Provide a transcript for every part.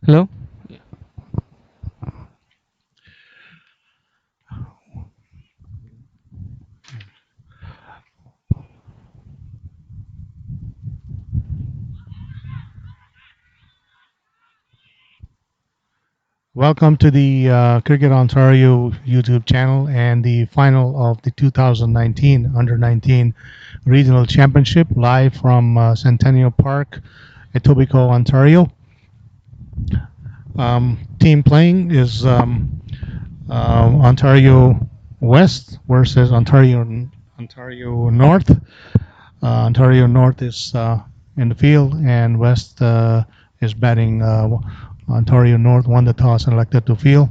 Hello. Welcome to the Cricket Ontario YouTube channel and the final of the 2019 Under 19 Regional Championship live from Centennial Park, Etobicoke, Ontario. Team playing is Ontario West versus Ontario North. Ontario North is in the field, and West is batting. Ontario North won the toss and elected to field.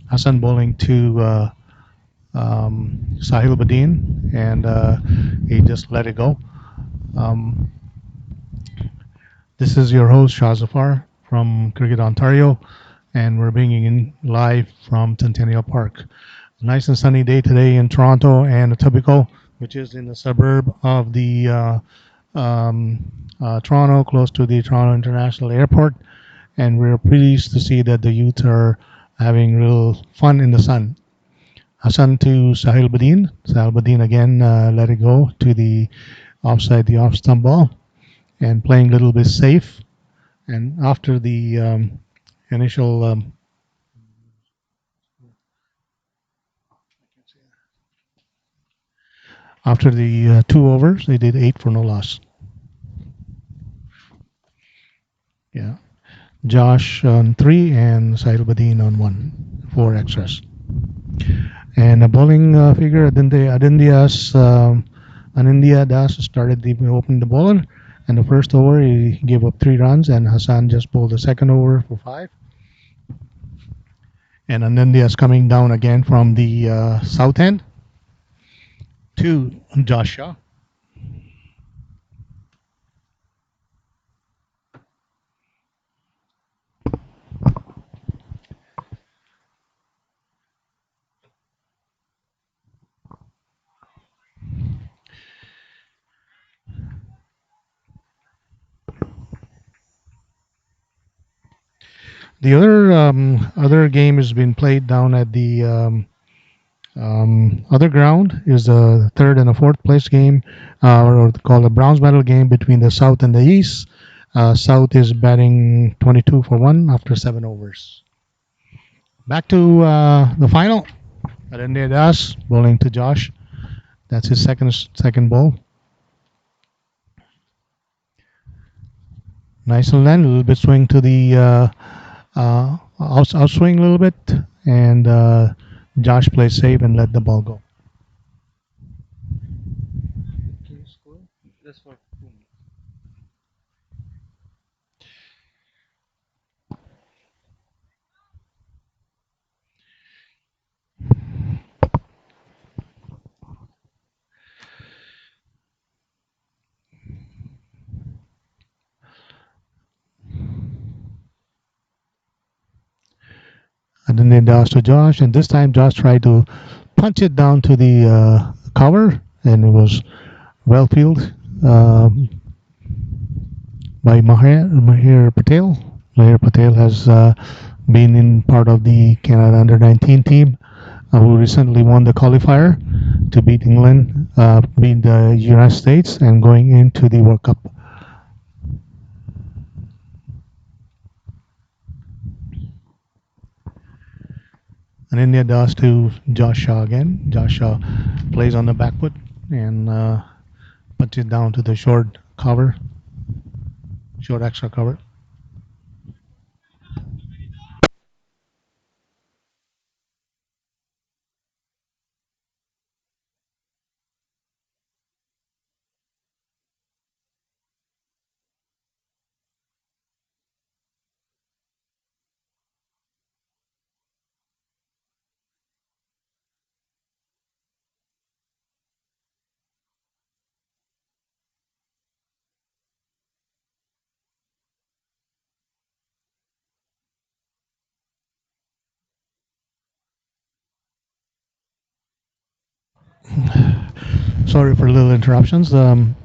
Hassan bowling to Sahil Badin, and he just let it go. Um, this is your host, Shah Zafar from Cricket Ontario, and we're bringing in live from Centennial Park. Nice and sunny day today in Toronto and Etobicoke, which is in the suburb of the Toronto, close to the Toronto International Airport. And we're pleased to see that the youth are having real fun in the sun. Hassan to Sahil Badin. Sahil Badin again let it go to the offside, the off stump ball, and playing a little bit safe. And after the initial, after the 2 overs, they did 8 for no loss. Yeah. Josh on 3 and Sahil Badin on 1. 4 extras. And a bowling figure, Anindya Das started the opening the bowler. And the first over, he gave up 3 runs, and Hassan just bowled the second over for 5. And Anindya is coming down again from the south end to Josh Shaw. The other game has been played down at the other ground is the third and the fourth place game, or called a bronze medal game between the South and the East. South is batting 22 for 1 after 7 overs. Back to the final. Arendya Das bowling to Josh. That's his second ball. Nice and land, a little bit swing to the outswing a little bit, and Josh plays safe and let the ball go. Can you score? That's for whom? And then they toss to Josh, and this time Josh tried to punch it down to the cover, and it was well fielded by Mahir Patel. Mahir Patel has been in part of the Canada Under 19 team, who recently won the qualifier to beat England, beat the United States, and going into the World Cup. And India does to Josh Shaw again. Josh Shaw plays on the back foot and puts it down to the short cover, short extra cover. Sorry for little interruptions. And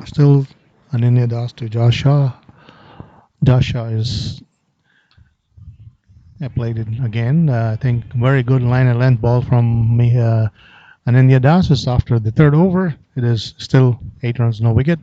Still Ananya Das to Josh Shaw. Josh Shaw is played it again. I think very good line and length ball from me. Ananya Das is after the third over. It is still 8 runs, no wicket.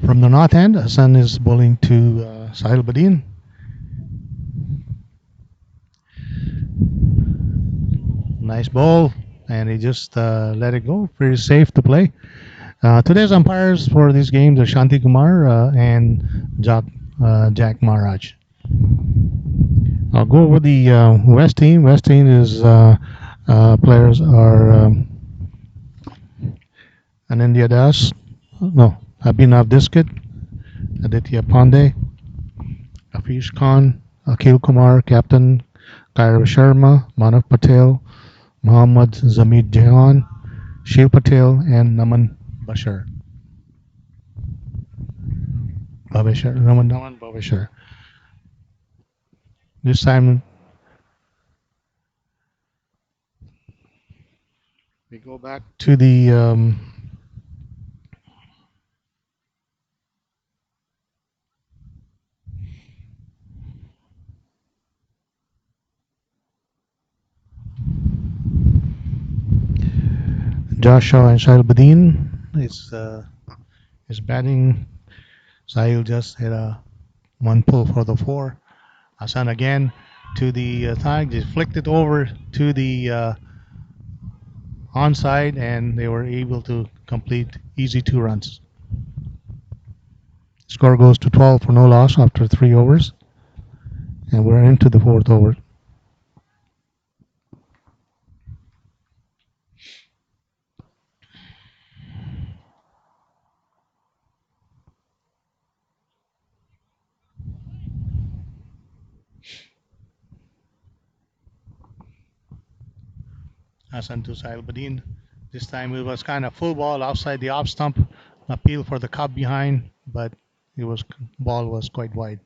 From the north end, Hassan is bowling to Sahil Badin. Nice ball, and he just let it go. Pretty safe to play. Today's umpires for these games are Shanti Kumar and Jack Maharaj. I'll go over the West team. West team is players are Anindya Das, no, Abhinav Diskit, Aditya Pandey, Afish Khan, Akhil Kumar, Captain, Kairav Sharma, Manav Patel, Mohammad Zamid Jahan, Shiv Patel, and Naman Bashar. Naman Bhaveshar. This time we go back to the Joshua and Sahil Badin is batting. Sahil just hit a one pull for the four. Hassan again to the thigh, just flicked it over to the onside, and they were able to complete easy 2 runs. Score goes to 12 for no loss after 3 overs, and we're into the fourth over. Hassan to Sahil Badin. This time it was kind of full ball outside the off stump. Appeal for the cup behind, but it was ball was quite wide.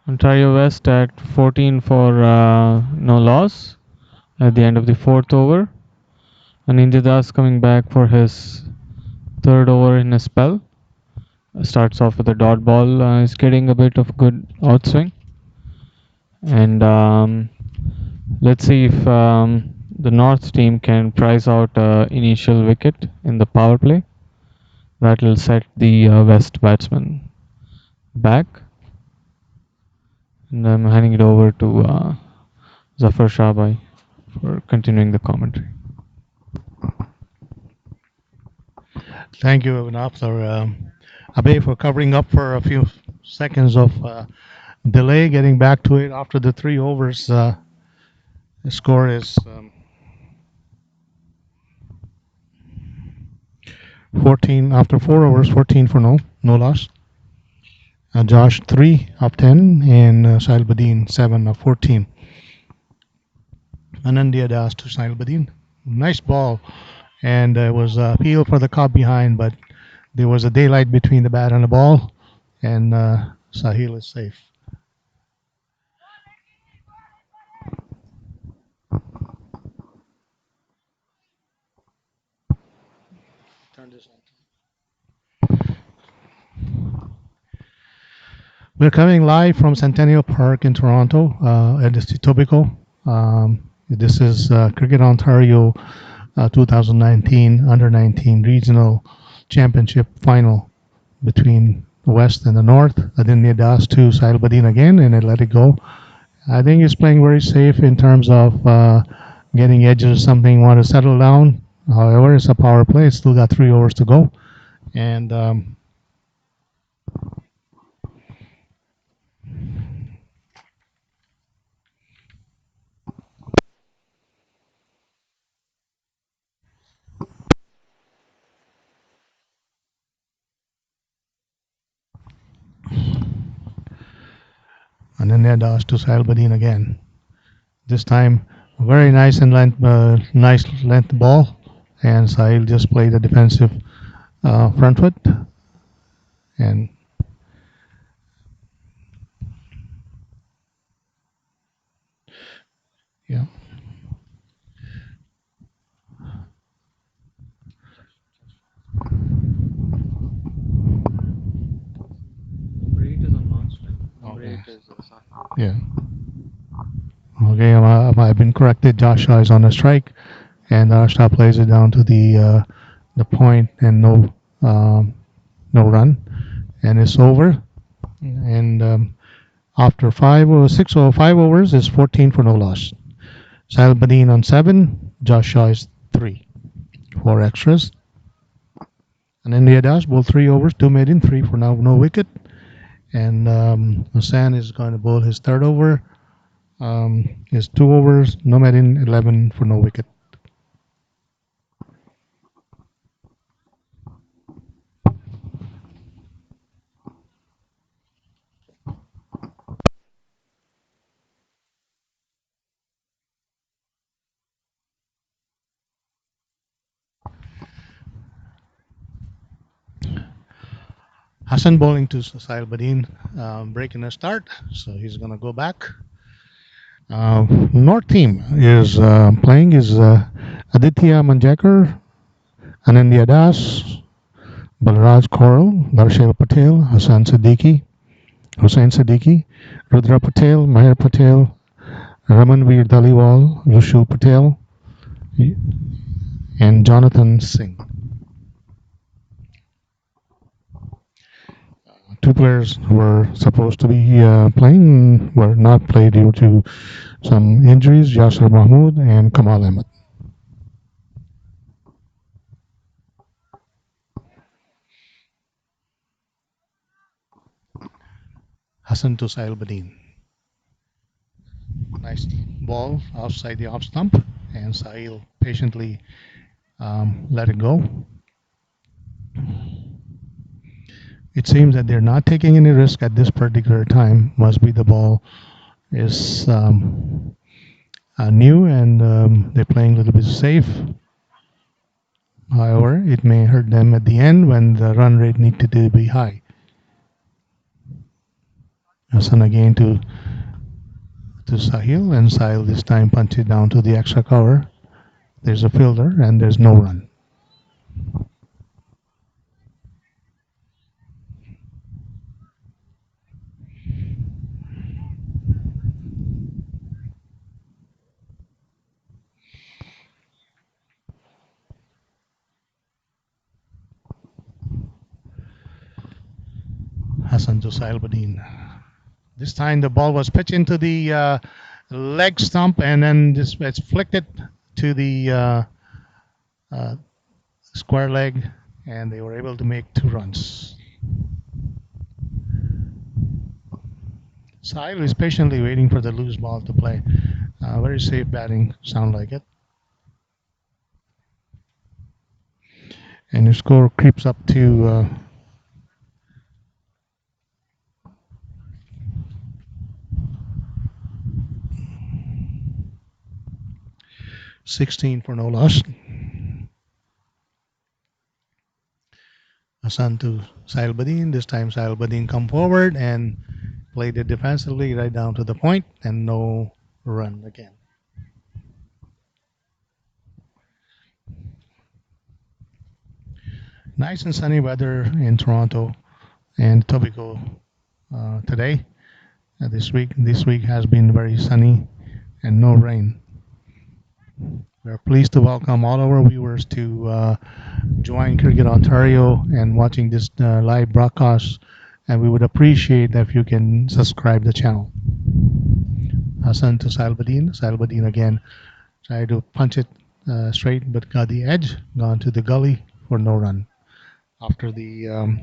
Ontario West at 14 for no loss at the end of the fourth over. Anindya Das coming back for his third over in a spell. Starts off with a dot ball. Is getting a bit of good outswing. And Let's see if the North team can prize out initial wicket in the power play. That will set the West batsman back. And I'm handing it over to Zafar Shahbai for continuing the commentary. Thank you, Abhinav, for Abe, for covering up for a few seconds of delay. Getting back to it after the 3 overs, the score is 14 after 4 overs, 14 for no loss. Josh 3 of 10 and Sahil Badin 7 of 14. Anandya Das to Sahil Badin. Nice ball, and it was a appeal for the caught behind, but there was a daylight between the bat and the ball, and Sahil is safe. Turn this on. We're coming live from Centennial Park in Toronto at the Etobicoke. This is Cricket Ontario 2019 Under-19 Regional Championship Final between the West and the North. Aditya Das to Sahil Badin again, and I let it go. I think he's playing very safe in terms of getting edges or something, want to settle down. However, it's a power play. It's still got 3 overs to go. And then Das to Sahil Badin again. This time, very nice and nice length ball, and Sahil just played a defensive front foot, and yeah. Number 8 is on non-strike. Number Okay. 8 is Yeah. Okay, I've been corrected. Josh Shaw is on a strike, and Ashta plays it down to the point, and no run, and it's over. And after 5 overs, it's 14 for no loss. Sahil Badin on 7, Josh Shaw is 3. 4 extras. And India Das bowl 3 overs, 2 made in, 3 for now, no wicket. And Hassan is going to bowl his third over. His 2 overs, no made in, 11 for no wicket. Hassan bowling to Sahil Badin, breaking a start, so he's going to go back. North team is playing is Aditya Manjakar, Anandya Das, Balraj Koral, Darshil Patel, Hussain Siddiqui, Rudra Patel, Maher Patel, Ramanveer Dhaliwal, Yushul Patel, and Jonathan Singh. 2 players who were supposed to be playing were not played due to some injuries, Yasser Mahmood and Kamal Ahmed. Hassan to Sahil Badin. Nice ball outside the off stump, and Sahil patiently let it go. It seems that they're not taking any risk at this particular time. Must be the ball is new, and they're playing a little bit safe. However, it may hurt them at the end when the run rate needed to be high. Hassan again to Sahil, and Sahil this time punches down to the extra cover. There's a fielder, and there's no run. Hassan to Sahil Badin. This time the ball was pitched into the leg stump and then just it's flicked it to the uh, square leg, and they were able to make 2 runs. Sahil is patiently waiting for the loose ball to play. Very safe batting, sound like it. And the score creeps up to 16 for no loss. Hassan to Sahil Badin. This time Sahil Badin come forward and played it defensively right down to the point and no run again. Nice and sunny weather in Toronto and Tobico today. This week has been very sunny and no rain. We are pleased to welcome all our viewers to join Cricket Ontario and watching this live broadcast. And we would appreciate if you can subscribe the channel. Hassan to Salbadin. Salbadin again tried to punch it straight, but got the edge, gone to the gully for no run. After the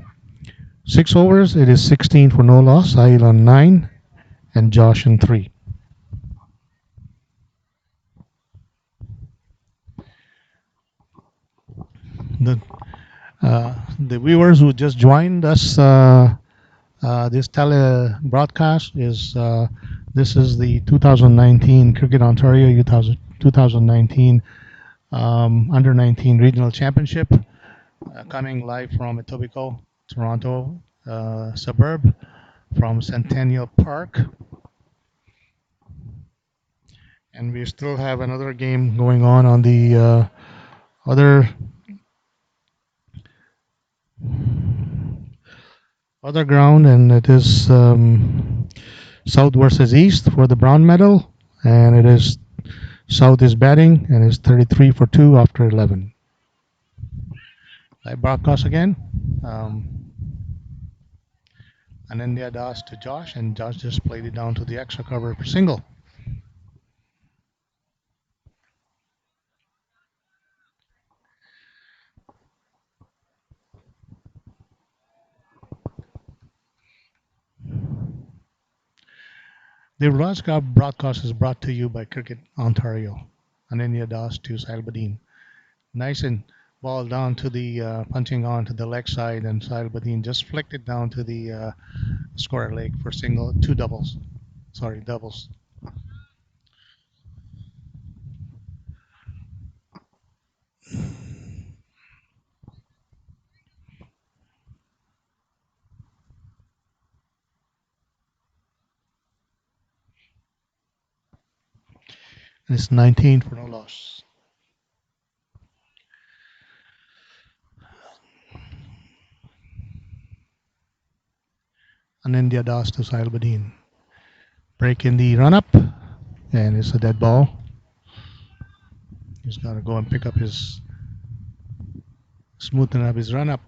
6 overs, it is 16 for no loss. Sahil on 9 and Josh on 3. The the viewers who just joined us this tele broadcast is this is the 2019 Cricket Ontario 2019 Under 19 Regional Championship coming live from Etobicoke, Toronto suburb from Centennial Park. And we still have another game going on the other ground, and it is South versus East for the brown medal, and it is South is batting and is 33 for 2 after 11. Live broadcast again. Anindya Das to Josh, and Josh just played it down to the extra cover for single. The Raj Cup broadcast is brought to you by Cricket Ontario. Anindya Das to Sahil Badin. Nice and ball down to the punching on to the leg side, and Sahil Badin just flicked it down to the square leg for single, 2 doubles. Sorry, doubles. And it's 19 for no loss. Anindya Das to Sahil Badin. Break in the run up, and it's a dead ball. He's got to go and pick up his, smoothen up his run up.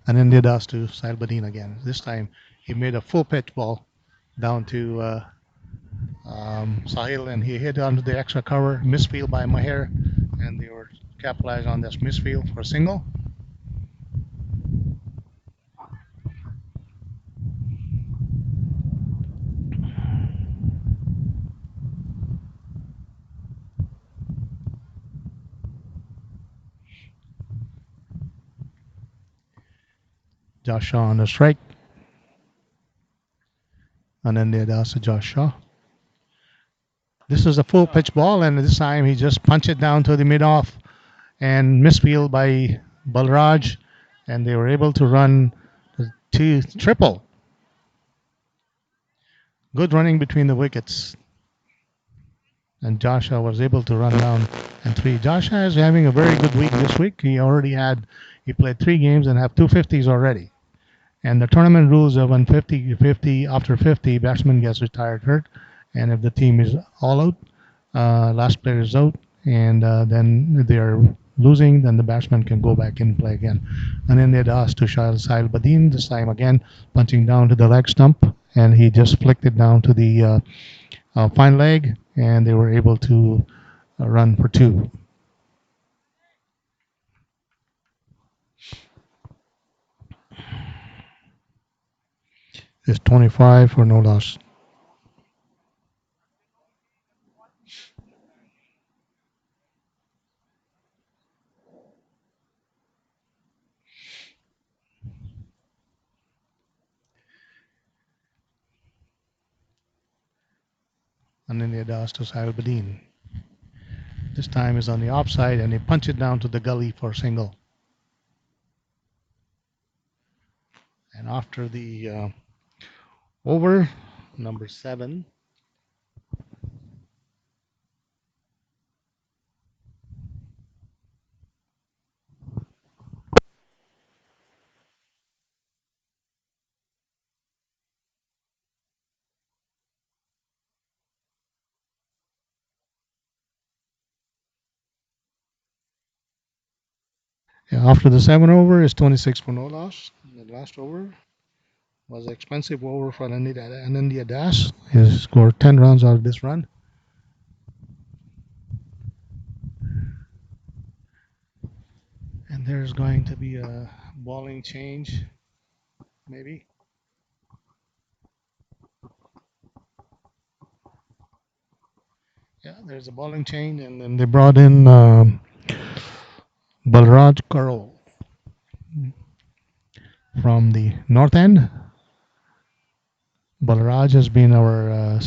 Anindya Das to Sahil Badin again. This time he made a full pitch ball down to Sahil, and he hit onto the extra cover. Misfield by Maher, and they were capitalized on this misfield for a single. Josh Shaw on the strike. Anindya Das to Josh Shaw. This is a full pitch ball, and this time he just punched it down to the mid off and misfield by Balraj, and they were able to run to triple. Good running between the wickets. And Joshua was able to run down and 3. Joshua is having a very good week this week. He played 3 games and have 250s already. And the tournament rules are when 50, after 50, batsman gets retired hurt, and if the team is all out, last player is out, and then they are losing, then the batsman can go back in and play again. And then they'd asked to Sahil Badin, this time again, punching down to the leg stump, and he just flicked it down to the fine leg, and they were able to run for two. It's 25 for no loss. And then they'd asked to Sahil Badin. This time is on the offside, and they punch it down to the gully for a single. And after the over, number 7. Yeah, after the 7 over is 26 for no loss. The last over was an expensive over for Anindya Das. He scored 10 runs out of this run. And there's going to be a bowling change, maybe. Yeah, there's a bowling change, and then they brought in Balraj Karol from the north end. Balraj has been our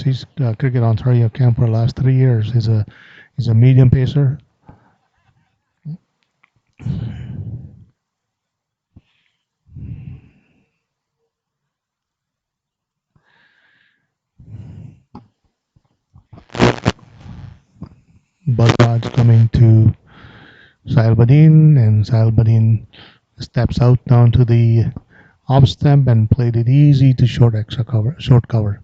Cricket Ontario camp for the last 3 years. He's a medium pacer. Balraj coming to Sahil Badin, and Sahil Badin steps out down to the off stump and played it easy to short cover.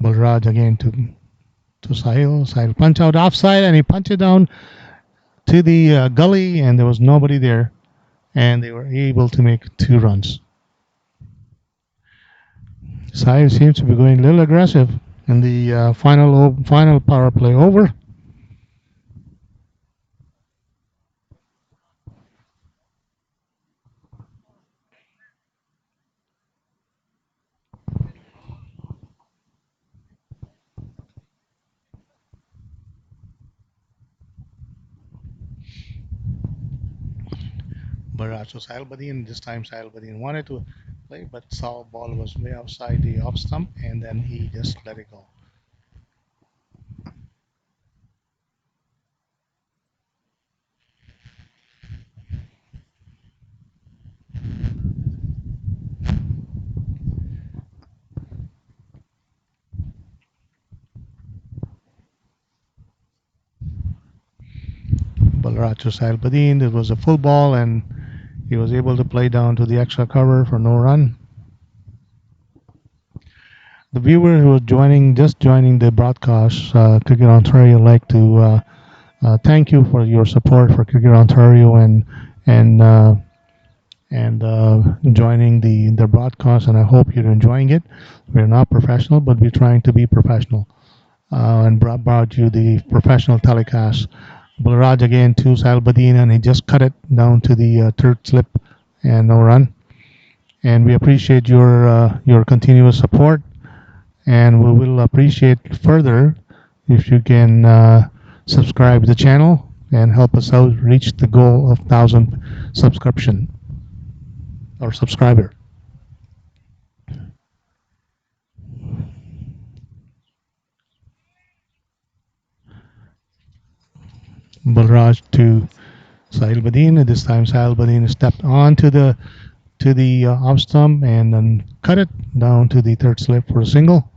Balraj again to Sahil. Sahil punch out offside, and he punched it down to the gully, and there was nobody there, and they were able to make 2 runs. Sahil seems to be going a little aggressive in the final power play over. But so Sahil Badin, this time Sahil Badin wanted to play, but saw ball was way outside the off stump, and then he just let it go. Balraj to Sahil Badin, it was a full ball, and he was able to play down to the extra cover for no run. The viewer who was just joining the broadcast, Cricket Ontario, like to thank you for your support for Cricket Ontario and joining the broadcast, and I hope you're enjoying it. We're not professional, but we're trying to be professional, and brought you the professional telecast. Balraj again to Sahil Badin, and he just cut it down to the third slip and no run. And we appreciate your continuous support, and we will appreciate further if you can subscribe to the channel and help us out reach the goal of 1,000 subscription or subscriber. Balraj to Sahil Badin. At this time, Sahil Badin stepped on to the off stump and then cut it down to the third slip for a single.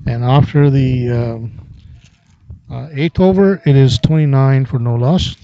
And after the eighth over, it is 29 for no loss.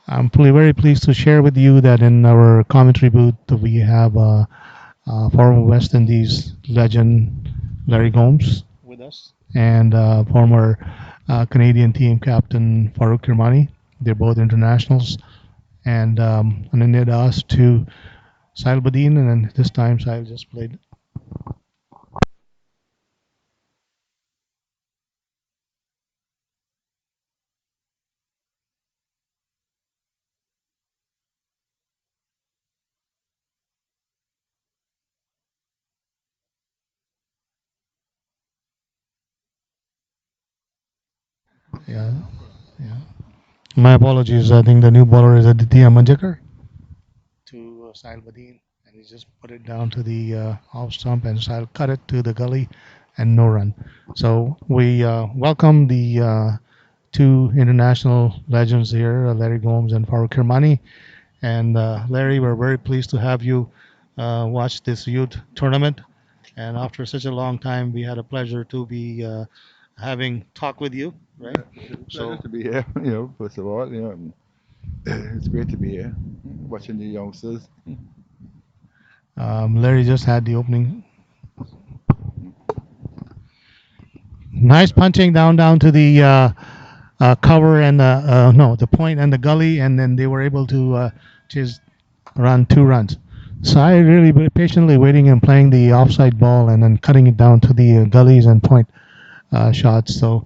I'm very pleased to share with you that in our commentary booth we have former West Indies legend Larry Gomes with us and former Canadian team captain Farooq Kirmani. They're both internationals, and then they'd asked to Sahil Badin, and then this time Sahil just played. Yeah, yeah. My apologies. I think the new bowler is Aditya Manjakar to Sahil Badin, and he just put it down to the off stump, and Sahil cut it to the gully, and no run. So we welcome the two international legends here, Larry Gomes and Farooq Kirmani. And Larry, we're very pleased to have you watch this youth tournament. And after such a long time, we had a pleasure to be having talk with you, right? Pleasure So to be here. First of all, it's great to be here, watching the youngsters. Larry just had the opening. Nice punching down to the cover and no, the point and the gully, and then they were able to just run 2 runs. So I really been patiently waiting and playing the offside ball and then cutting it down to the gullies and point shots. So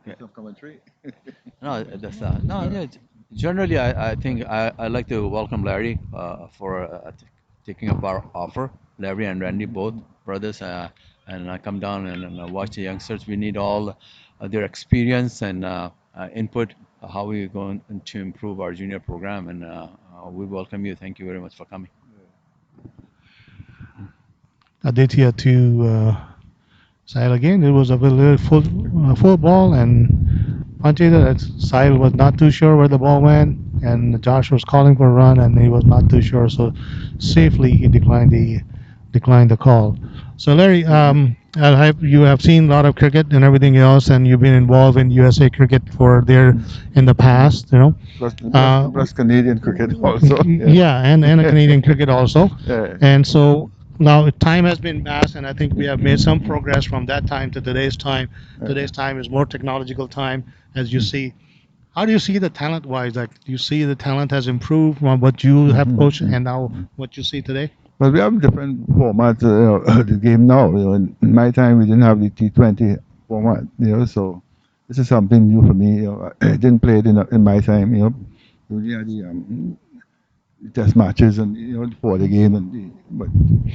Okay. Some commentary. No, that's no. Yeah, generally, I think I like to welcome Larry for taking up our offer. Larry and Randy, both brothers, and I come down and watch the youngsters. We need all their experience and input. How we going to improve our junior program, and we welcome you. Thank you very much for coming. Aditya to Sahil again. It was a little full ball and punching it. Sahil was not too sure where the ball went, and Josh was calling for a run, and he was not too sure. So safely he declined the call. So Larry, you have seen a lot of cricket and everything else, and you've been involved in USA cricket for there in the past, you know. Uh, Plus Canadian cricket also. Yeah. yeah, and a Canadian cricket also. Yeah. And so now time has been passed, and I think we have made some progress from that time to today's time. Today's time is more technological time, as you see. How do you see the talent wise? Like, do you see the talent has improved from what you have coached and now what you see today? But we have different formats, the game now. In my time, we didn't have the T20 format, so this is something new for me. I didn't play it in my time, We only had the test matches and, before the game and but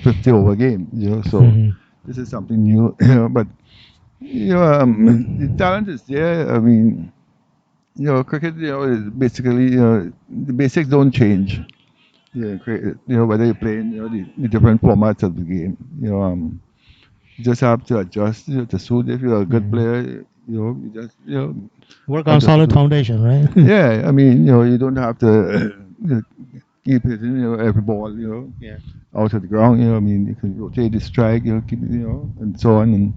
50 over game, so Mhm. this is something new, but, the talent is there. I mean, cricket, is basically, the basics don't change. Yeah, whether you play in, the different formats of the game. You just have to adjust, to suit. If you're a good Mhm. player, you just, Work on adjust solid to. foundation, right? Yeah, I mean, you don't have to keep hitting, every ball, Yeah. out of the ground. I mean, you can rotate the strike, keep it, and so on. And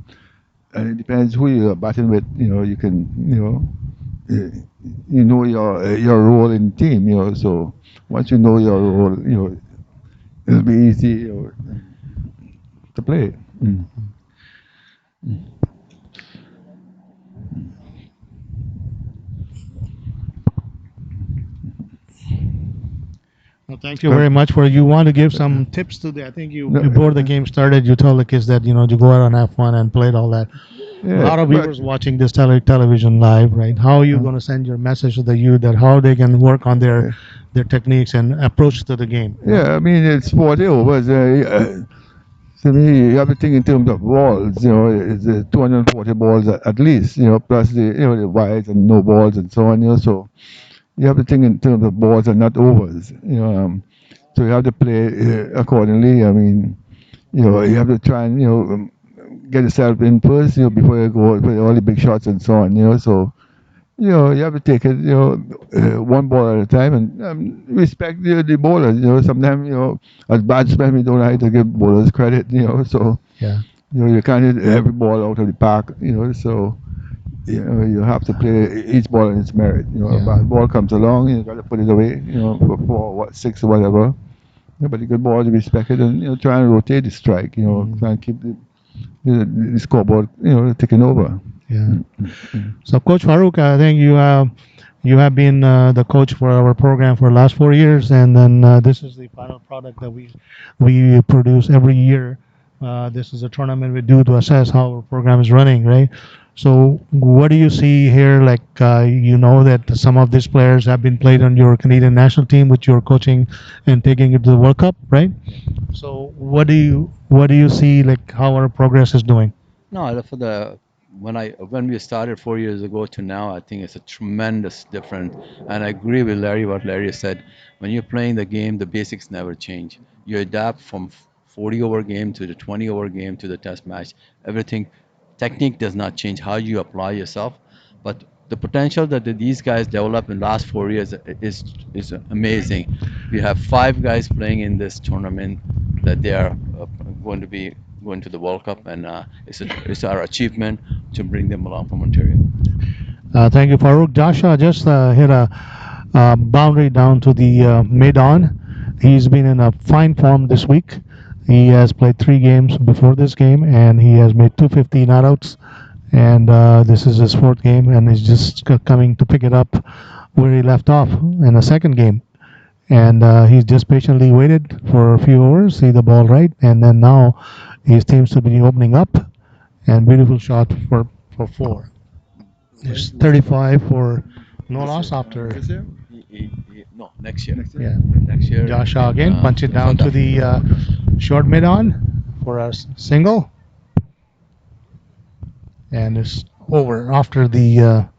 and it depends who you're batting with. You can, uh, you know your role in the team. So once you know your role, it'll be easy to play. Mm. Well, thank you But very much. For you want to give some tips to the? I think you no, before the game started, you told the kids that you go out and have fun and played all that. A yeah, lot of but viewers watching this television live, right? How are you going to send your message to the youth that how they can work on uh, their techniques and approach to the game? yeah, I mean it's 40 overs. To me, you have to think in terms of balls. It's 240 balls at least. Plus the wides and no balls and so on. So you have to think in terms of balls and not overs. So you have to play accordingly. I mean, you have to try and get yourself in first. Before you go play all the big shots and so on. So you have to take it, one ball at a time and respect the bowlers. Sometimes, as batsmen, we don't like to give bowlers credit, so, Yeah. you can't hit every ball out of the park, so, you have to play each ball in its merit. A Yeah. bad ball comes along, you got to put it away, for four, six, or whatever. But the good ball is respected and, try and rotate the strike, try and keep the scoreboard, ticking over. Yeah. Mm, mm, mm. So, Coach Farouk, I think you have been the coach for our program for the last 4 years, and then this is the final product that we produce every year. This is a tournament we do to assess how our program is running, right? So, what do you see here? Like, you know that some of these players have been played on your Canadian national team, which you're coaching and taking it to the World Cup, right? So, what do you see like how our progress is doing? No, for the when we started 4 years ago to now, I think it's a tremendous difference. And I agree with Larry what Larry said. When you're playing the game, the basics never change. You adapt from 40 over game to the 20 over game to the test match. Everything, technique does not change. How you apply yourself, but the potential that these guys develop in the last 4 years is amazing. We have five guys playing in this tournament that they are going to be going to the World Cup, and it's our achievement to bring them along from Ontario. Thank you, Farouk. Joshua just hit a boundary down to the mid-on. He's been in a fine form this week. He has played 3 games before this game, and he has made 250 not outs. And this is his fourth game, and he's just coming to pick it up where he left off in the second game. And he's just patiently waited for a few overs, see the ball right, and then now he seems to be opening up. And beautiful shot for four. It's 35 for no loss after. This year? No, next year. Next year? Yeah. Next year Joshua in again, punch it in down South to the Africa. short mid on for a single, and it's over. After the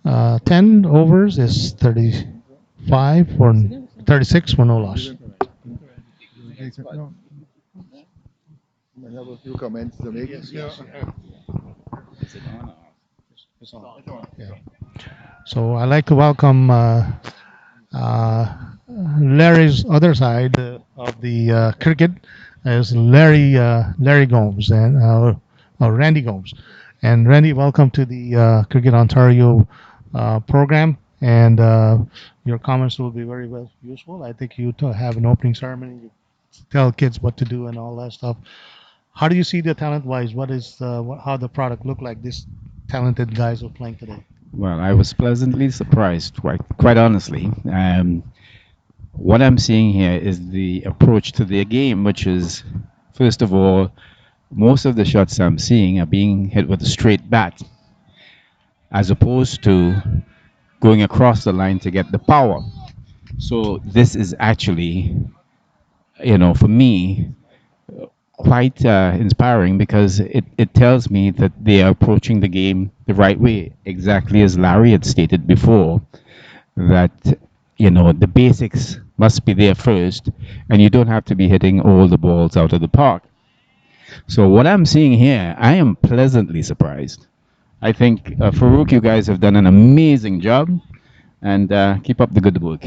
10 overs is 35 for 36 for no loss. No, I have a few comments to make. Yeah. So I'd like to welcome uh, Larry's other side of the cricket is Larry Gomes and Randy Gomes. And Randy, welcome to the Cricket Ontario program. And your comments will be very well useful. I think you have an opening ceremony. You tell kids what to do and all that stuff. How do you see the talent wise? What is how the product look like? This talented guys who are playing today. Well, I was pleasantly surprised, quite honestly. What I'm seeing here is the approach to their game, which is, first of all, most of the shots I'm seeing are being hit with a straight bat, as opposed to going across the line to get the power. So this is actually, for me, quite inspiring because it tells me that they are approaching the game the right way, exactly as Larry had stated before, that the basics must be there first, and you don't have to be hitting all the balls out of the park. So what I'm seeing here, I am pleasantly surprised. I think Farouk, you guys have done an amazing job, and keep up the good work.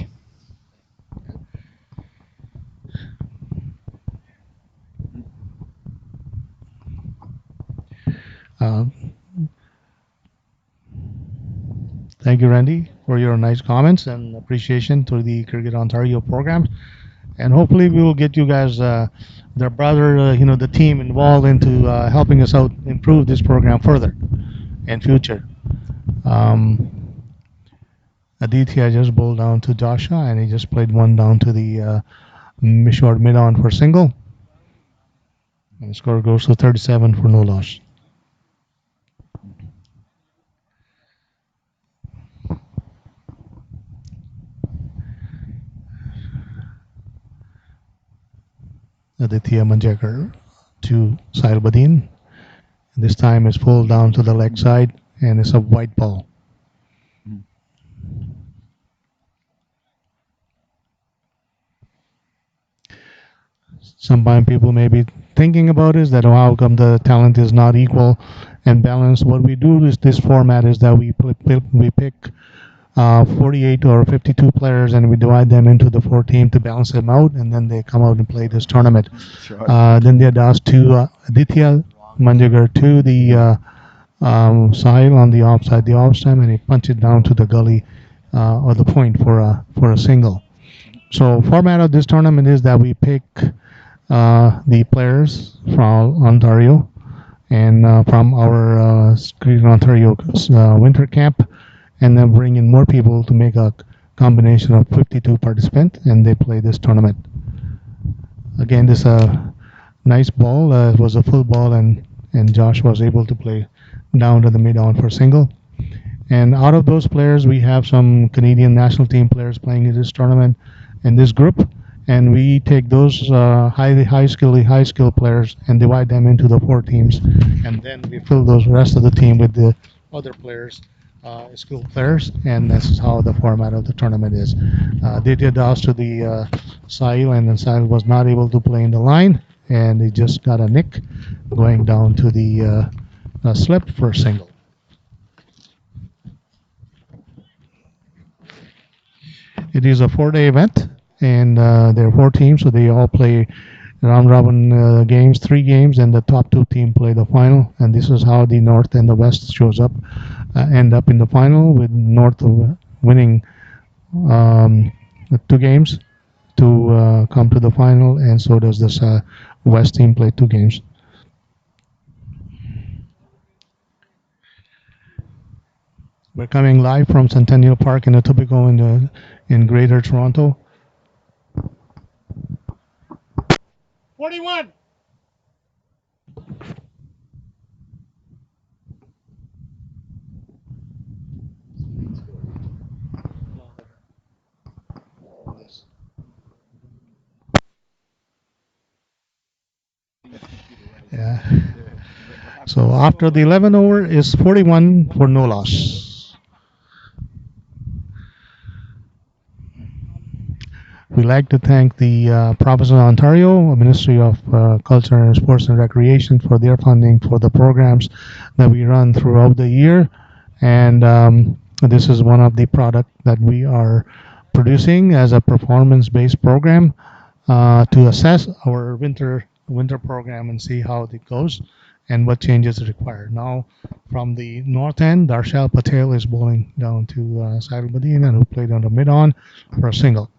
Thank you, Randy, for your nice comments and appreciation to the Cricket Ontario program. And hopefully, we will get you guys, the brother, the team involved into helping us out improve this program further in future. Um, Aditya just bowled down to Joshua, and he just played one down to the short mid on for single. And the score goes to 37 for no loss. Aditya Manjakar to Sahil Badin. This time it's pulled down to the leg side, and it's a white ball. Mm. Sometimes people may be thinking about is that, oh, how come the talent is not equal and balanced? What we do is this format is that we pick 48 or 52 players, and we divide them into the four teams to balance them out, and then they come out and play this tournament. Sure. Then they had asked to Aditya Manjagar to the Sahil on the offside, the off time, and he punched it down to the gully or the point for a single. So format of this tournament is that we pick the players from Ontario and from our Screen Ontario winter camp, and then bring in more people to make a combination of 52 participants, and they play this tournament. Again, this nice ball. It was a full ball, and Josh was able to play down to the mid on for single. And out of those players, we have some Canadian national team players playing in this tournament in this group. And we take those high skill players and divide them into the four teams, and then we fill those rest of the team with the other players, skilled players, and this is how the format of the tournament is. They did ask to the Sahil, and then Sahil was not able to play in the line, and he just got a nick going down to the slip for a single. It is a 4-day event, and there are four teams, so they all play round robin games, three games, and the top two team play the final. And this is how the North and the West shows up, end up in the final with North winning um, two games to come to the final, and so does this West team play two games. We're coming live from Centennial Park in Etobicoke in Greater Toronto. 41. Yeah. So after the 11 over is 41 for no loss. We'd like to thank the province of Ontario, Ministry of Culture, Sports and Recreation for their funding for the programs that we run throughout the year. And this is one of the product that we are producing as a performance-based program to assess our winter program and see how it goes and what changes are required. Now, from the north end, Darshal Patel is bowling down to Sahil Badin, and who played on the mid on for a single.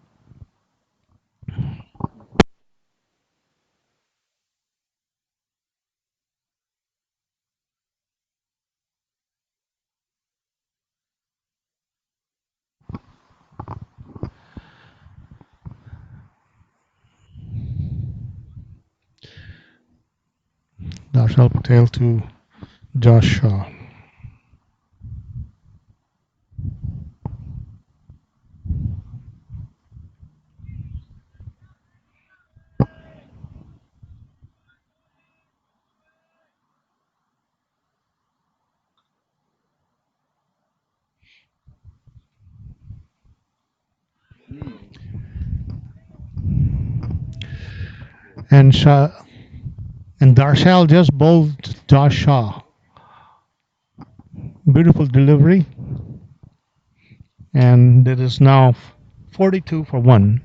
Darshal Patel to Josh Shaw. And Shah and Darshal just bowled Josh Shaw. Beautiful delivery, and it is now 42 for 1.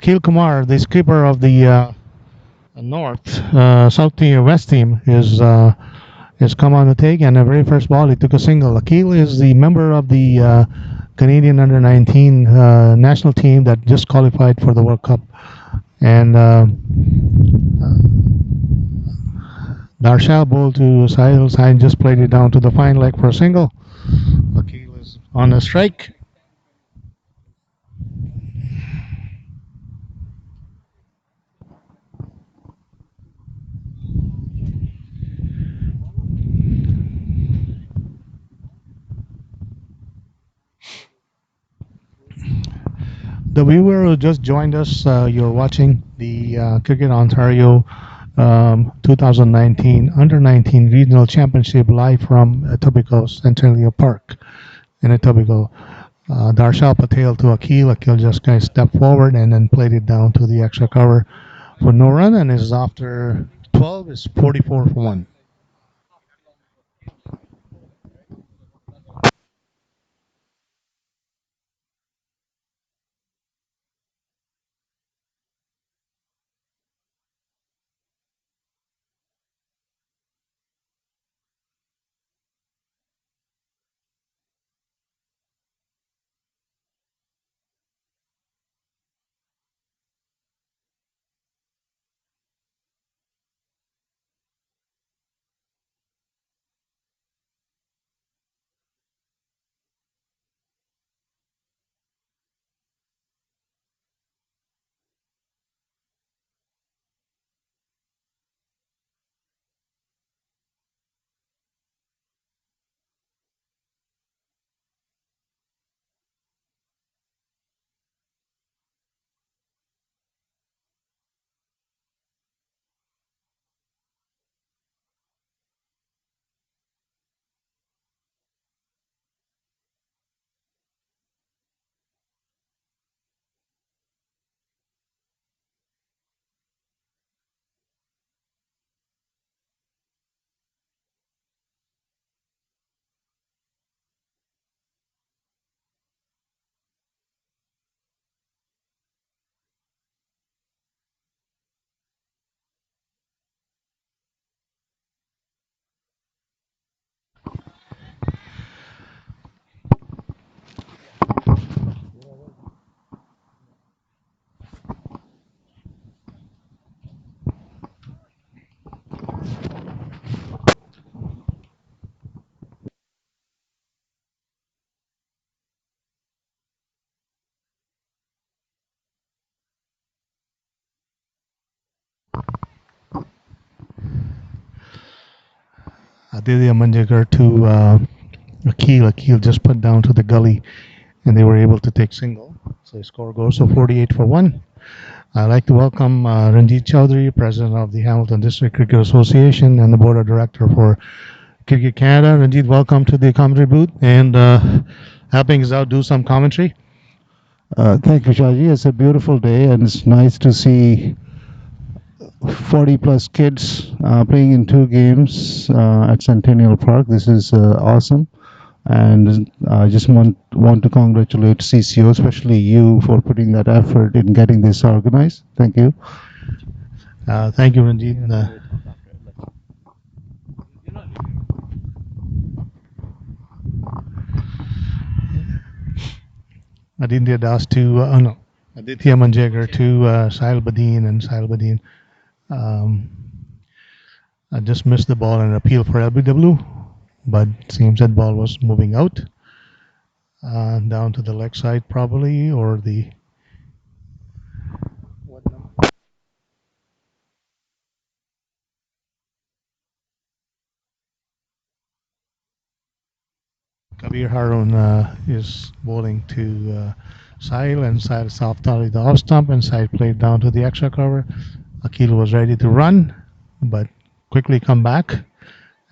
Akil Kumar, the skipper of the North, South team, West team, is come on the take, and the very first ball he took a single. Akil is the member of the Canadian under 19 national team that just qualified for the World Cup, and Darshal bowled to Sahil. Sahil just played it down to the fine leg for a single. Akil is on a strike. The viewer who just joined us, you're watching the Cricket Ontario 2019 Under 19 Regional Championship live from Etobicoke Centennial Park in Etobicoke. Darshal Patel to Akil. Akil just kind of stepped forward and then played it down to the extra cover for no run, and is after 12 is 44 for 1. Aditya Manjekar to Akil. Akil just put down to the gully, and they were able to take single. So the score goes to 48 for 1. I'd like to welcome Ranjit Chowdhury, President of the Hamilton District Cricket Association and the Board of Director for Cricket Canada. Ranjit, welcome to the commentary booth and helping us out do some commentary. Thank you, Shaji. It's a beautiful day, and it's nice to see 40 plus kids playing in 2 games at Centennial Park. This is awesome, and I just want to congratulate CCO, especially you, for putting that effort in getting this organized. Thank you. Thank you, Ranjit. Aditya Das to no, Aditya Manjekar to Sahil Badin, and Sahil Badin um, I just missed the ball and appeal for LBW, but seems that ball was moving out down to the leg side probably, or the Kabir Harun is bowling to Sahil, and Sahil soft out the off stump, and Sahil played down to the extra cover. Akil was ready to run, but quickly come back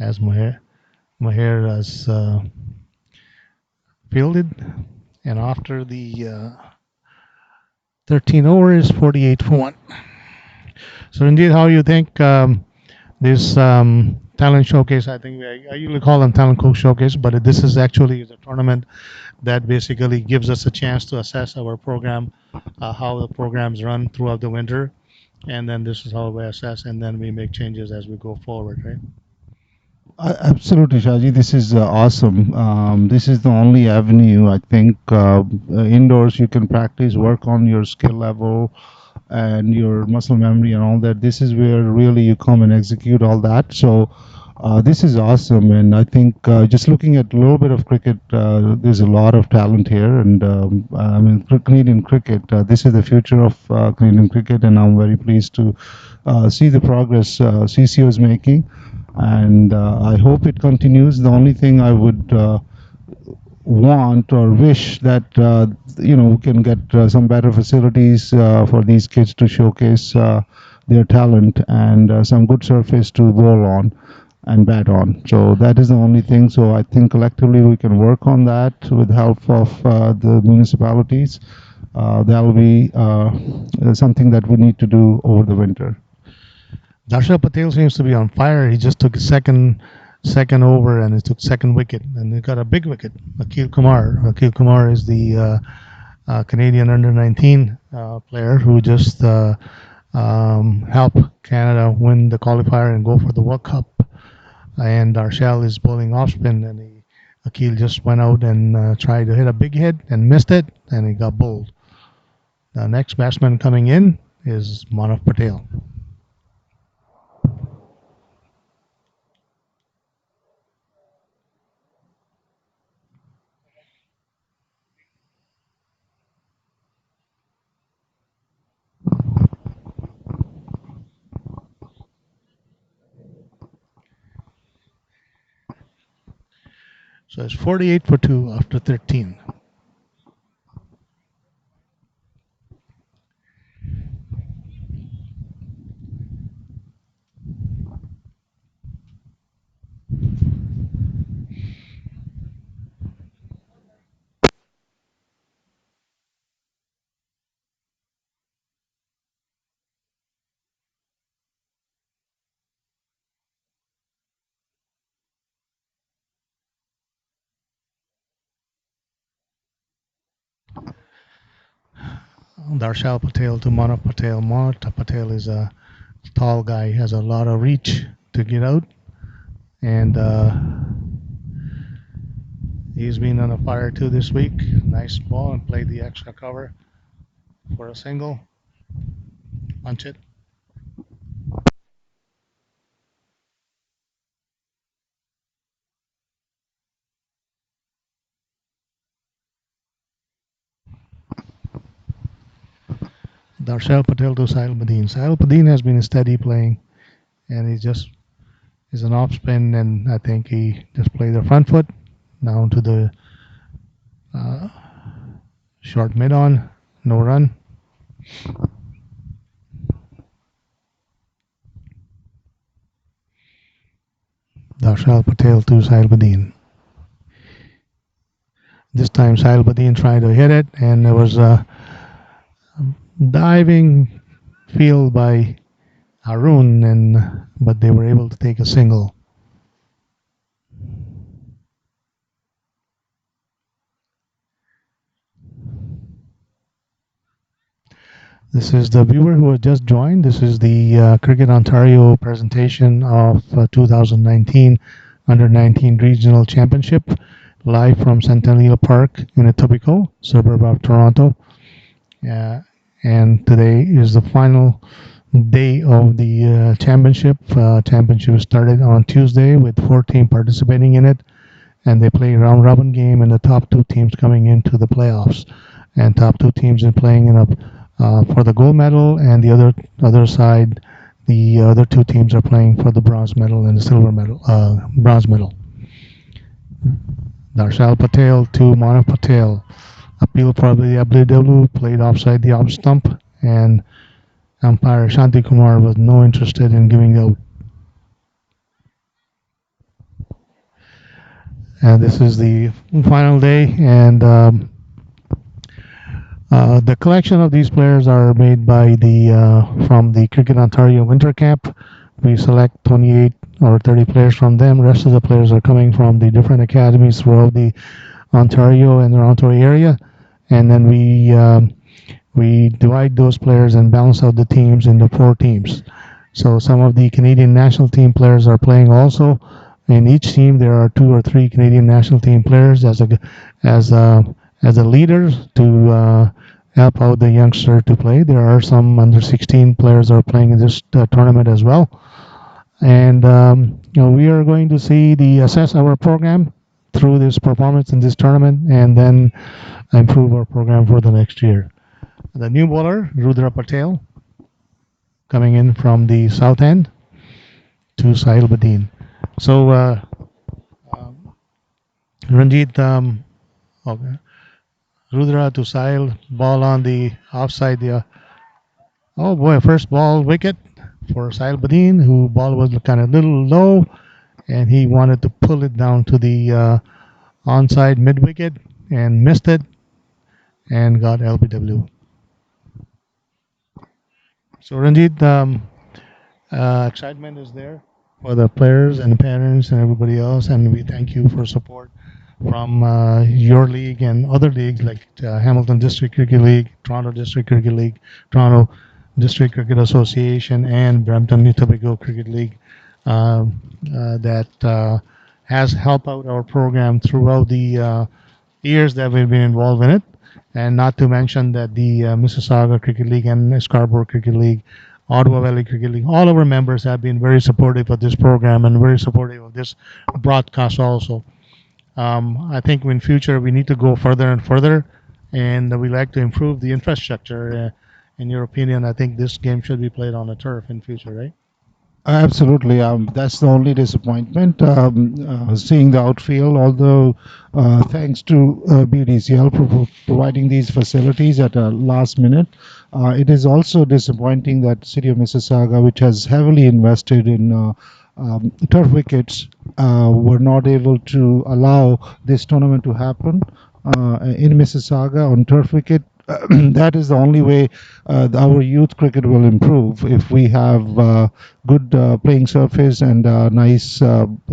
as Maher has fielded, and after the 13 overs, 48 for 1. So indeed, how you think this talent showcase. I think I usually call them talent coach showcase, but this is actually a tournament that basically gives us a chance to assess our program, how the programs run throughout the winter, and then this is how we assess, and then we make changes as we go forward, right? Absolutely, Shaji. This is awesome. This is the only avenue, I think, indoors you can practice, work on your skill level and your muscle memory and all that. This is where really you come and execute all that. So, this is awesome. And I think just looking at a little bit of cricket, there's a lot of talent here. And I mean, Canadian cricket, this is the future of Canadian cricket. And I'm very pleased to see the progress CCO is making, and I hope it continues. The only thing I would want or wish that we can get some better facilities for these kids to showcase their talent, and some good surface to bowl on and bat on. So that is the only thing. So I think collectively we can work on that with the help of the municipalities. That'll be something that we need to do over the winter. Darshil Patel seems to be on fire. He just took a second over and he took second wicket, and he got a big wicket. Akil Kumar. Akil Kumar is the Canadian under 19 player who just helped Canada win the qualifier and go for the World Cup. And Darshil is bowling off spin, and Akil just went out and tried to hit a big hit and missed it, and he got bowled. The next batsman coming in is Manav Patel. So it's 48 for 2 after 13. Darshil Patel to Manav Patel. Manav Patel is a tall guy, has a lot of reach to get out, and he's been on a fire too this week. Nice ball and played the extra cover for a single. Punch it. Darshil Patel to Sahil Badin. Sahil Badin has been steady playing, and he just is an off spin, and I think he just played the front foot down to the uh, short mid on, no run. Darshil Patel to Sahil Badin. This time Sahil Badin tried to hit it, and there was a diving field by Harun, but they were able to take a single. This is the viewer who has just joined. This is the Cricket Ontario presentation of 2019 Under 19 Regional Championship, live from Centennial Park in Etobicoke, suburb of Toronto. And today is the final day of the championship. Championship started on Tuesday with 4 teams participating in it, and they play a round robin game, and the top 2 teams coming into the playoffs. And top 2 teams are playing in a for the gold medal, and the other side, the other 2 teams are playing for the bronze medal and the silver medal, bronze medal. Darshil Patel to Manav Patel. Appeal for the WW, played offside the off stump, and umpire Shanti Kumar was no interested in giving out. And this is the final day, and the collection of these players are made by the from the Cricket Ontario Winter Camp, We select 28 or 30 players from them. Rest of the players are coming from the different academies throughout the Ontario and the Ontario area, and then we divide those players and balance out the teams into 4 teams. So some of the Canadian national team players are playing also. In each team, there are 2 or 3 Canadian national team players as a as a leader to help out the youngster to play. There are some under 16 players are playing in this tournament as well. And we are going to see the assess our program through this performance in this tournament, and then improve our program for the next year. The new bowler, Rudra Patel, coming in from the south end to Sahil Badin. So, um, Ranjit, okay. Rudra to Sahil, ball on the offside. Oh boy, first ball wicket for Sahil Badin, who ball was kind of little low, and he wanted to pull it down to the onside mid wicket and missed it and got LBW. So, Ranjit, excitement is there for the players and the parents and everybody else, and we thank you for support from your league and other leagues like Hamilton District Cricket League, Toronto District Cricket League, Toronto District Cricket Association, and Brampton New Tobago Cricket League that has helped out our program throughout the years that we've been involved in it. And not to mention that the Mississauga Cricket League and Scarborough Cricket League, Ottawa Valley Cricket League, all of our members have been very supportive of this program and very supportive of this broadcast also. I think in future we need to go further and further, and we like to improve the infrastructure. In your opinion, I think this game should be played on a turf in future, right? Absolutely. That's the only disappointment. Seeing the outfield, although thanks to BDCL providing these facilities at a last minute, it is also disappointing that City of Mississauga, which has heavily invested in turf wickets, were not able to allow this tournament to happen in Mississauga on turf wicket. That is the only way our youth cricket will improve if we have good playing surface and nice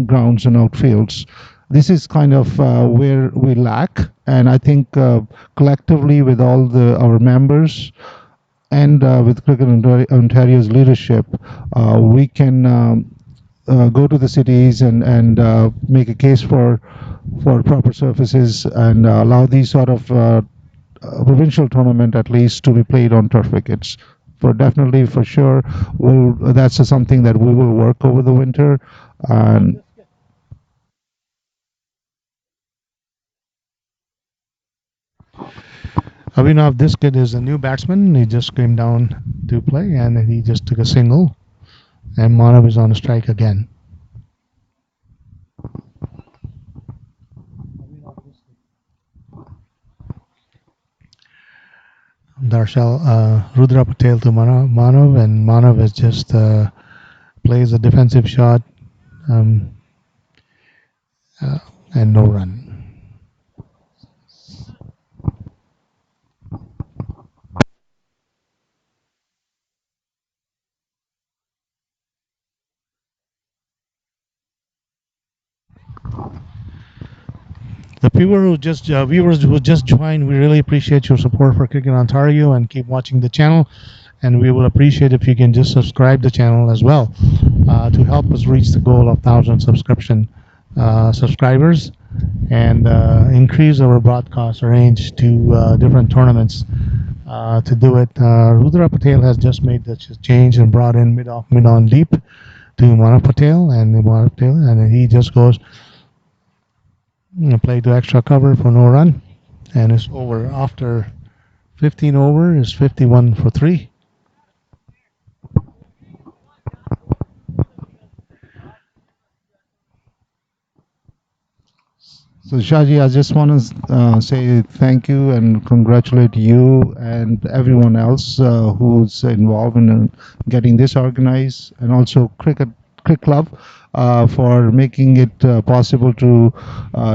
grounds and outfields. This is kind of where we lack, and I think collectively with all our members and with Cricket Ontario's leadership, we can go to the cities and make a case for proper surfaces and allow these sort of provincial tournament at least to be played on turf wickets. For definitely, for sure, that's something that we will work over the winter. And Abhinav, this kid is a new batsman. He just came down to play and he just took a single. And Manav is on strike again. Darshal, Rudra Patel to Manav, and Manav is just plays a defensive shot um, uh, and no run. The viewers who just joined, we really appreciate your support for Cricket Ontario and keep watching the channel. And we will appreciate if you can just subscribe the channel as well to help us reach the goal of 1,000 subscribers and increase our broadcast range to different tournaments. To do it, Rudra Patel has just made the change and brought in mid on deep to Manav Patel, and he just goes play to extra cover for no run, and it's over after 15 over is 51 for 3. so, Shaji, I just want to say thank you and congratulate you and everyone else who's involved in getting this organized, and also Cricket Cricket Club for making it possible to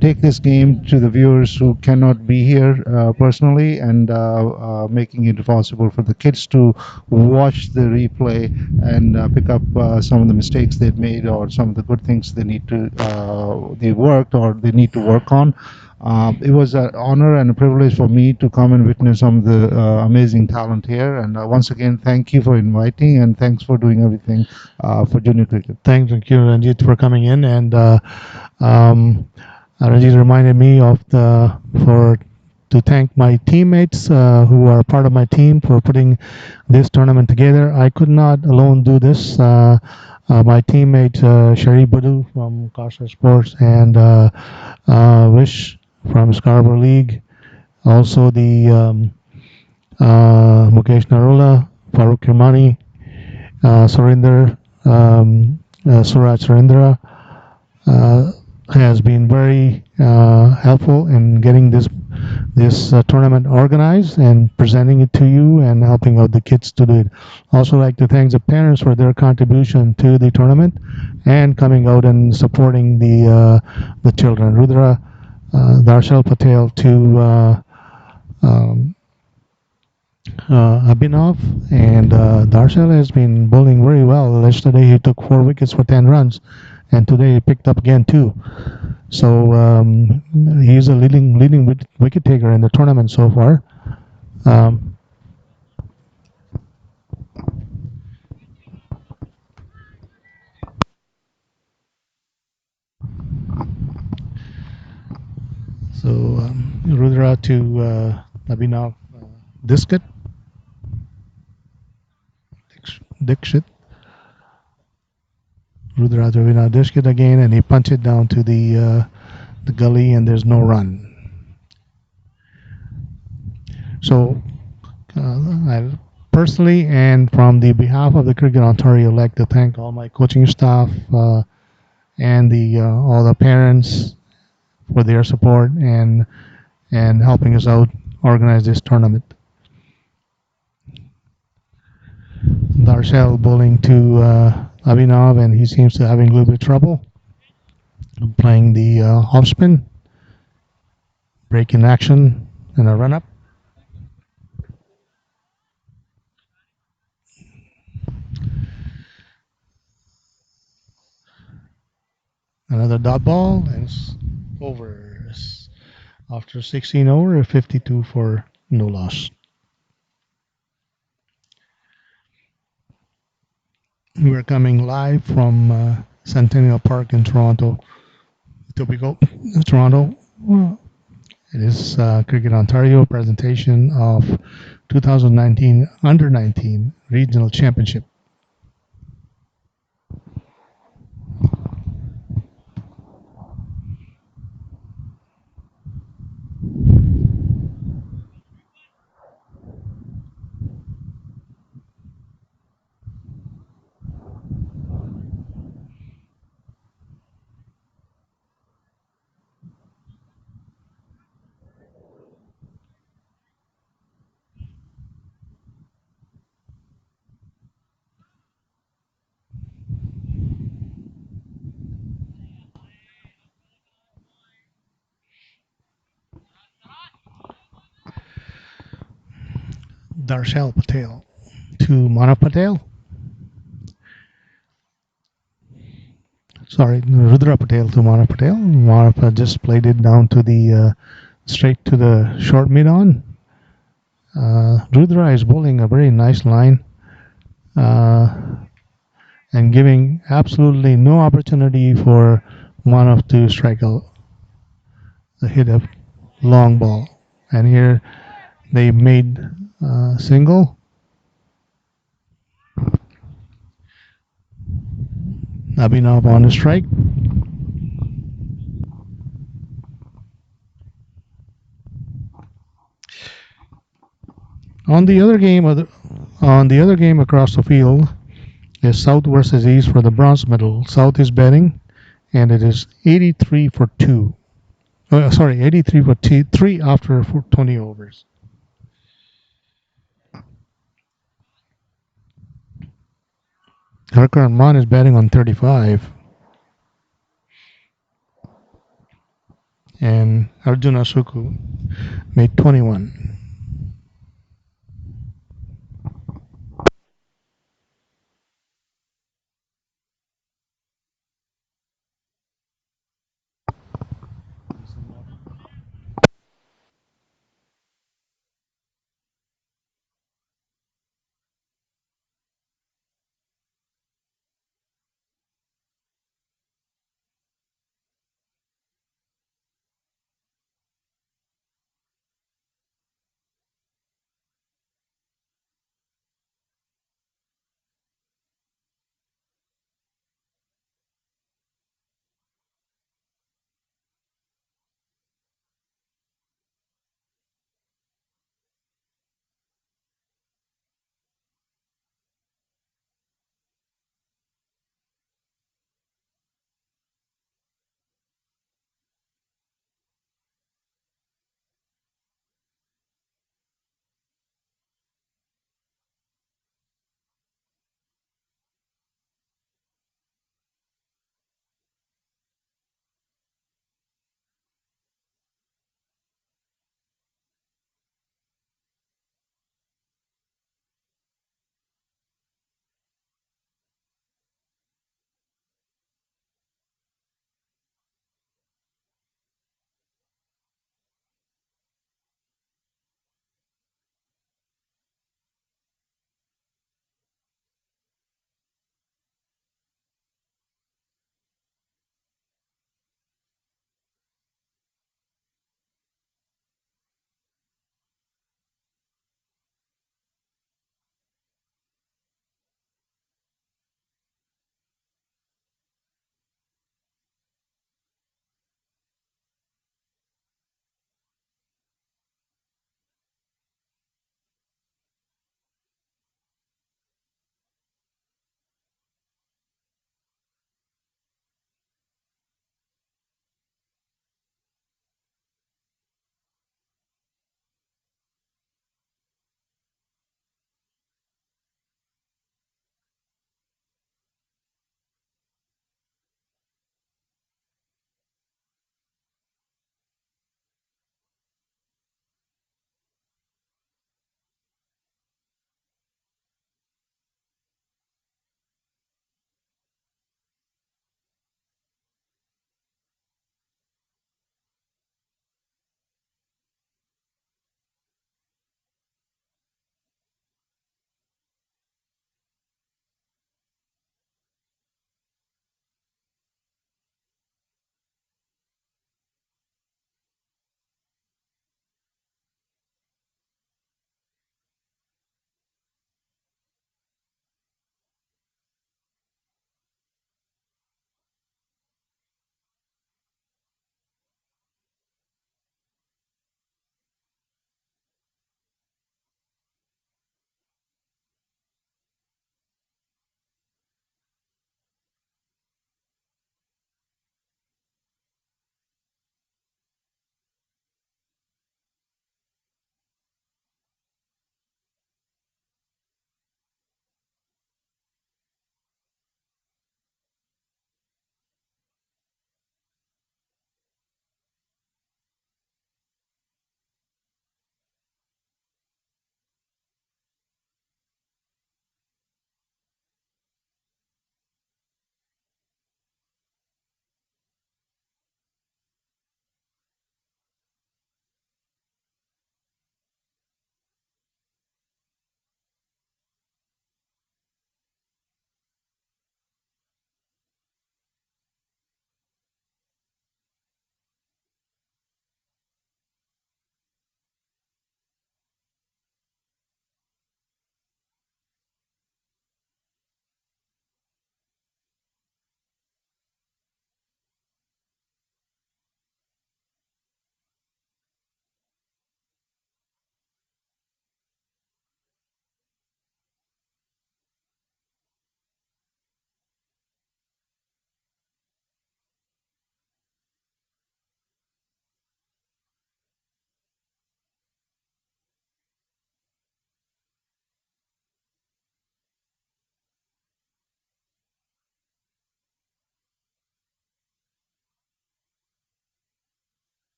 take this game to the viewers who cannot be here personally, and making it possible for the kids to watch the replay and pick up some of the mistakes they've made, or some of the good things they worked or they need to work on. It was an honor and a privilege for me to come and witness some of the amazing talent here. And once again, thank you for inviting, and thanks for doing everything for junior cricket. Thank you, Ranjit, for coming in. And Ranjit reminded me of to thank my teammates who are part of my team for putting this tournament together. I could not alone do this. My teammate Sharif Badu from Kaushal Sports, and Vish from Scarborough League. Also the Mukesh Narula, Farooq Kirmani, Surinder, Suraj Surendra has been very helpful in getting this tournament organized and presenting it to you and helping out the kids to do it. Also like to thank the parents for their contribution to the tournament and coming out and supporting the children. Rudra, Darshal Patel to um, Abhinav, and Darshal has been bowling very well. Yesterday he took 4 wickets for 10 runs, and today he picked up again 2. So he's a leading wicket taker in the tournament so far. Um, so Rudra to Abhinav Dixit, Dixit. Rudra to Abhinav Dixit again, and he punched it down to the gully, and there's no run. So I personally and from the behalf of the Cricket Ontario, like to thank all my coaching staff and the all the parents for their support and helping us out organize this tournament. Darshal bowling to Abhinav, and he seems to having a little bit of trouble playing the off spin, break in action, and a run up. Another dot ball, and it's over. After 16 over, 52 for no loss. We're coming live from Centennial Park in Toronto. Topico, Toronto. It is Cricket Ontario presentation of 2019 Under 19 Regional Championship. Darshal Patel to Mana Patel. Sorry, Rudra Patel to Mana Patel. Mana Patel just played it down to the straight to the short mid on. Rudra is bowling a very nice line and giving absolutely no opportunity for Manav to strike out the hit a long ball. And here they made single. Abhinav on the strike. On the other game across the field is South versus East for the bronze medal. South is betting, and it is 83 for 2. 83 for 3 after 20 overs. Harkar Rahman is batting on 35. And Arjun Asuku made 21.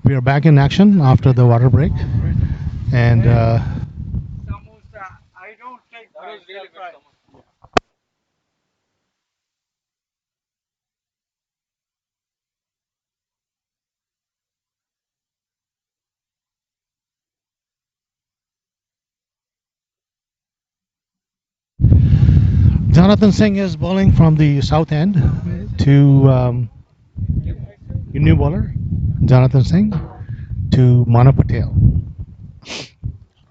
We are back in action after the water break, and Jonathan Singh is bowling from the south end to new bowler Jonathan Singh to Manu Patel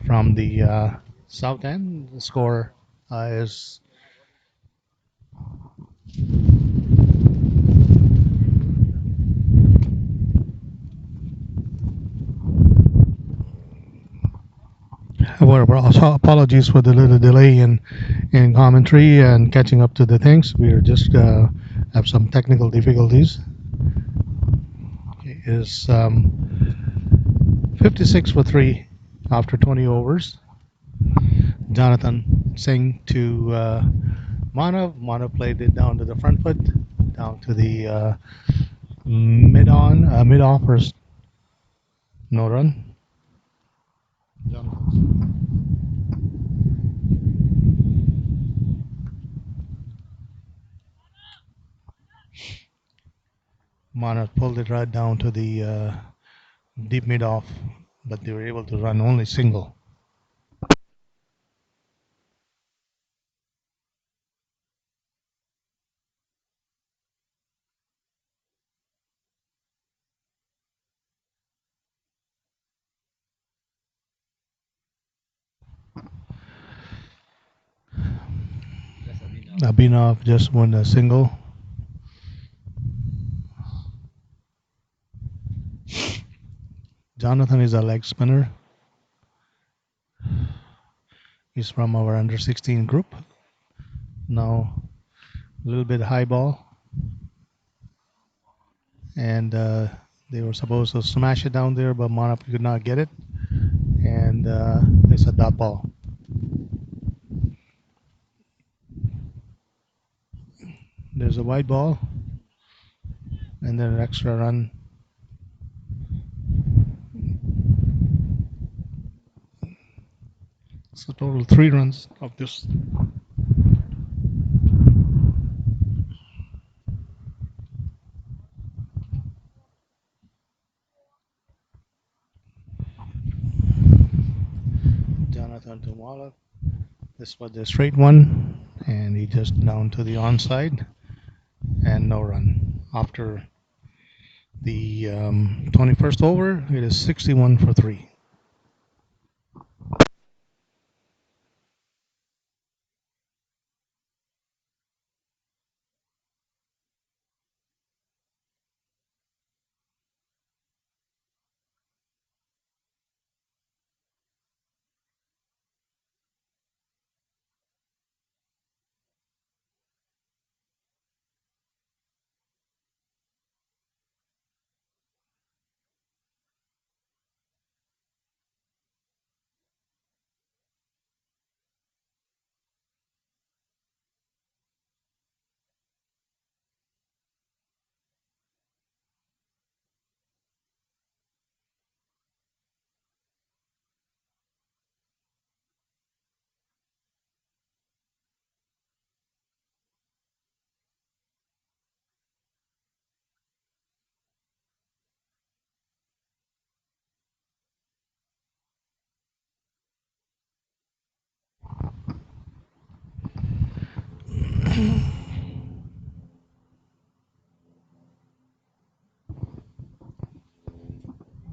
from the south end. The score is Well, also apologies for the little delay in commentary and catching up to the things. We are just have some technical difficulties. Is 56 for 3 after 20 overs. Jonathan Singh to Manav. Manav played it down to the front foot, down to the mid offers, no run. Manav pulled it right down to the deep mid off, but they were able to run only single. Abhinav just won a single. Jonathan is a leg spinner. He's from our under 16 group. Now a little bit high ball, and they were supposed to smash it down there, but Manav could not get it, and it's a dot ball. There's a white ball, and then an extra run. So total 3 runs of this. Jonathan Tumala. This was the straight one, and he just down to the onside, and no run. After the 21st over, it is 61 for 3.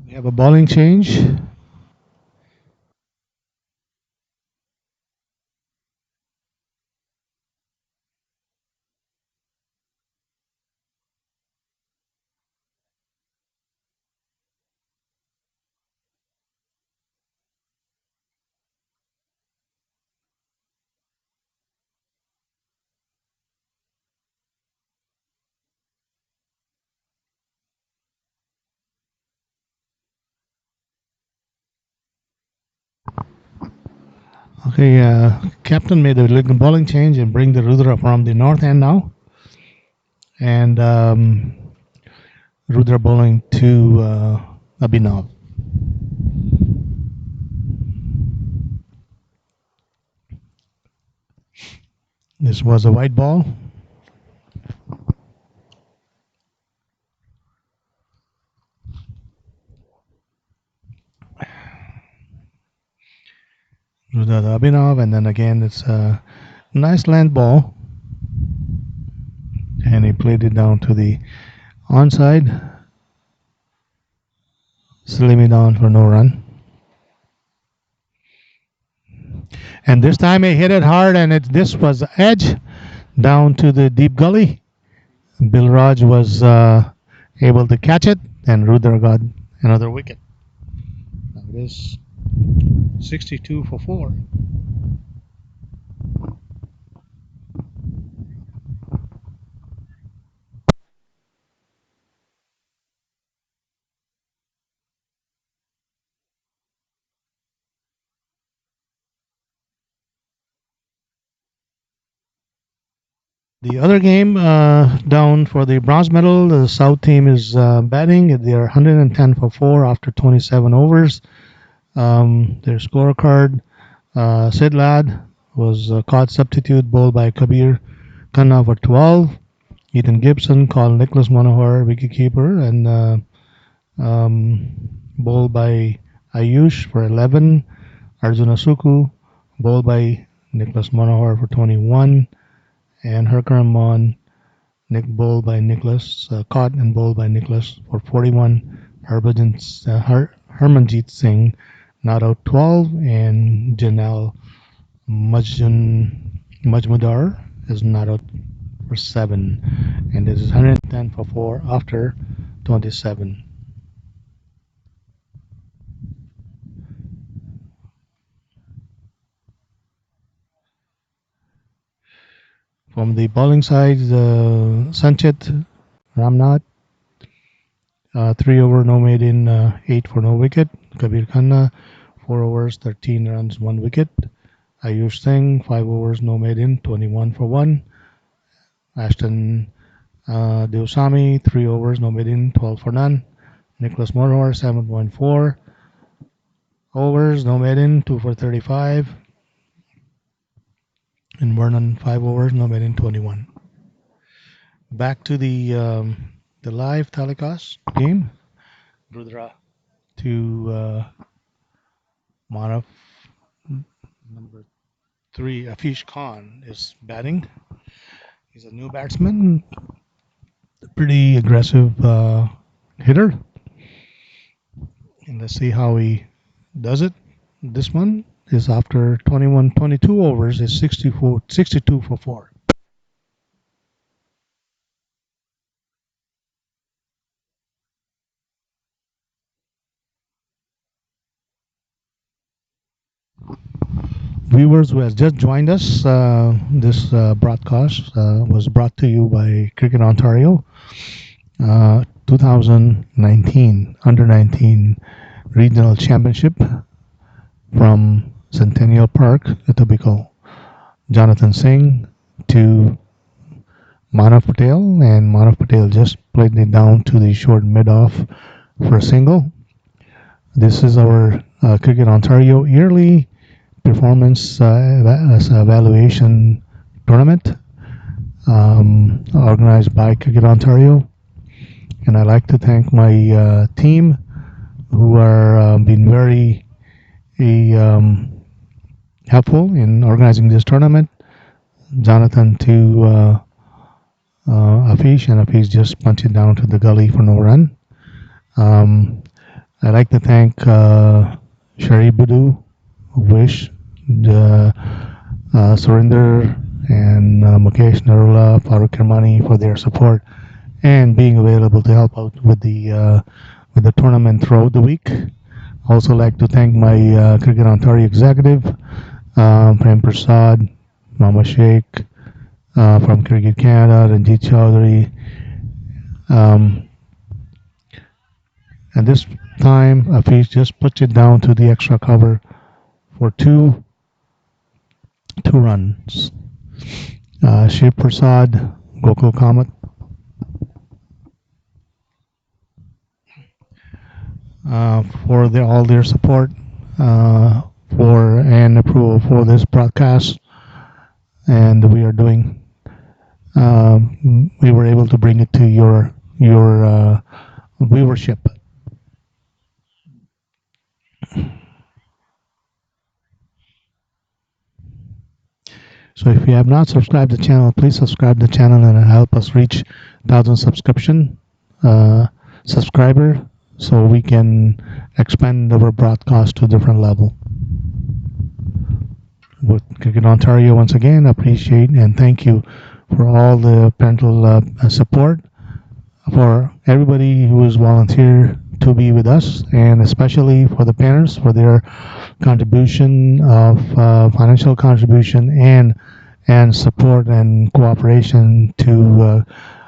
We have a bowling change. Okay, captain made a bowling change and bring the Rudra from the north end now, and Rudra bowling to Abhinav. This was a white ball. With the Abhinav, and then again it's a nice land ball, and he played it down to the onside. Slimy down for no run. And this time he hit it hard, and this was edge down to the deep gully. Bill Raj was able to catch it, and Rudra got another wicket. Now it is 62 for 4. The other game down for the bronze medal, the South team is batting. They are 110 for 4 after 27 overs. Their scorecard, Sid Lad was caught substitute, bowled by Kabir Khanna for 12. Ethan Gibson called Nicholas Manohar wicketkeeper, and bowled by Ayush for 11. Arjuna Suku bowled by Nicholas Manohar for 21. And Harkaran Nick bowled by Nicholas, caught and bowled by Nicholas for 41. Harmanjeet Singh not out 12, and Janelle Majmudar is not out for 7. And this is 110 for 4 after 27. From the bowling side, Sanchit Ramnath, 3 over, no made in, 8 for no wicket. Kabir Khanna, 4 overs, 13 runs, 1 wicket. Ayush Singh, 5 overs, no made in, 21 for 1. Ashton Deosami, 3 overs, no made in, 12 for none. Nicholas Manohar, 7.4 overs, no made in, 2 for 35. And Vernon, 5 overs, no made in, 21. Back to the live telecast game. Rudra to Manav. Number 3, Afish Khan is batting. He's a new batsman, pretty aggressive hitter. And let's see how he does it. This one is after 22 overs, is 62 for 4. Viewers who has just joined us, this broadcast was brought to you by Cricket Ontario. 2019 Under 19 Regional Championship from Centennial Park, Etobicoke. Jonathan Singh to Manav Patel, and Manav Patel just played it down to the short mid-off for a single. This is our Cricket Ontario yearly performance evaluation tournament organized by Cricket Ontario. And I'd like to thank my team who are been very helpful in organizing this tournament. Jonathan to Afish, and Afish just punched it down to the gully for no run. I'd like to thank Shari Budu, Wish, Surinder, and Mukesh Narula, Farooq Kermani for their support and being available to help out with the tournament throughout the week. Also like to thank my Cricket Ontario executive, Prem Prasad, Mama Sheikh, from Cricket Canada, Ranjit Chaudhary. And this time, Afish just puts it down to the extra cover for two runs. Shiv Prasad, Gokul Kamat. for all their support for and approval for this broadcast, and we were able to bring it to your viewership. So if you have not subscribed the channel, please subscribe the channel and help us reach 1,000 uh, subscriber, so we can expand our broadcast to a different level. With Cricket Ontario, once again, appreciate and thank you for all the parental support, for everybody who has volunteered to be with us, and especially for the parents for their contribution of financial contribution and support and cooperation to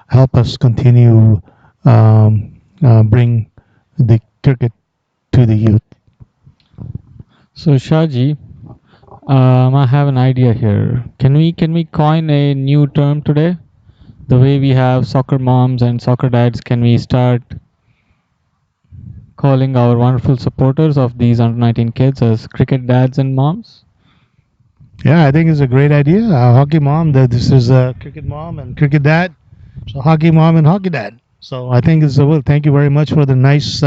help us continue bring the cricket to the youth. So Shaji, I have an idea here. Can we coin a new term today? The way we have soccer moms and soccer dads, can we start calling our wonderful supporters of these under 19 kids as cricket dads and moms? Yeah, I think it's a great idea. Hockey mom, that this is a cricket mom and cricket dad. So hockey mom and hockey dad. So I think it's a well. Thank you very much for the nice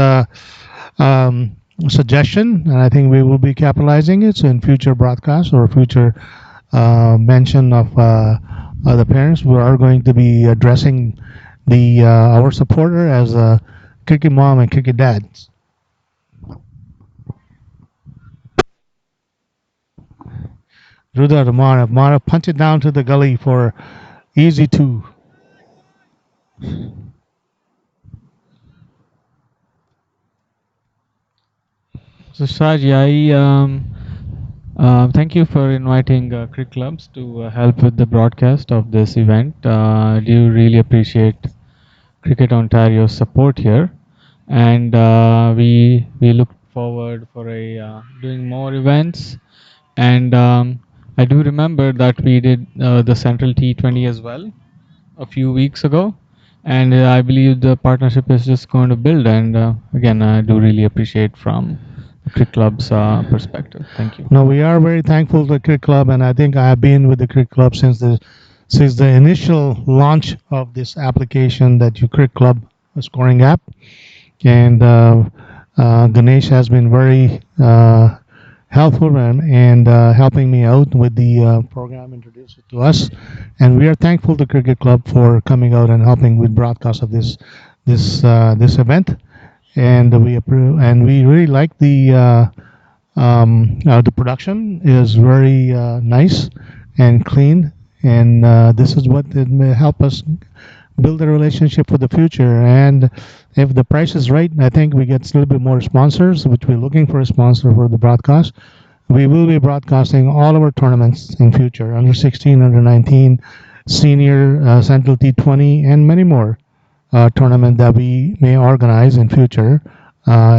um, suggestion, and I think we will be capitalizing it. So in future broadcasts or future mention of the parents, we are going to be addressing the our supporter as a cricket mom and cricket dad. Rudra Manav, Manav, punch it down to the gully for easy two. So Shaji, thank you for inviting cricket clubs to help with the broadcast of this event. Do really appreciate Cricket Ontario's support here, and we look forward for a doing more events. And I do remember that we did the Central T20 as well a few weeks ago, and I believe the partnership is just going to build. And again, I do really appreciate from the cricket club's perspective. Thank you. No, we are very thankful to the cricket club, and I think I have been with the cricket club since the initial launch of this application, that you cricket club scoring app, and Ganesh has been very helpful and helping me out with the program introduced it to us, and we are thankful to cricket club for coming out and helping with broadcast of this event, and we approve, and we really like the production is very nice and clean, and this is what it may help us build a relationship for the future. And if the price is right, I think we get a little bit more sponsors, which we're looking for a sponsor for the broadcast. We will be broadcasting all of our tournaments in future, under 16, under 19, senior, Central T20, and many more tournament that we may organize in future,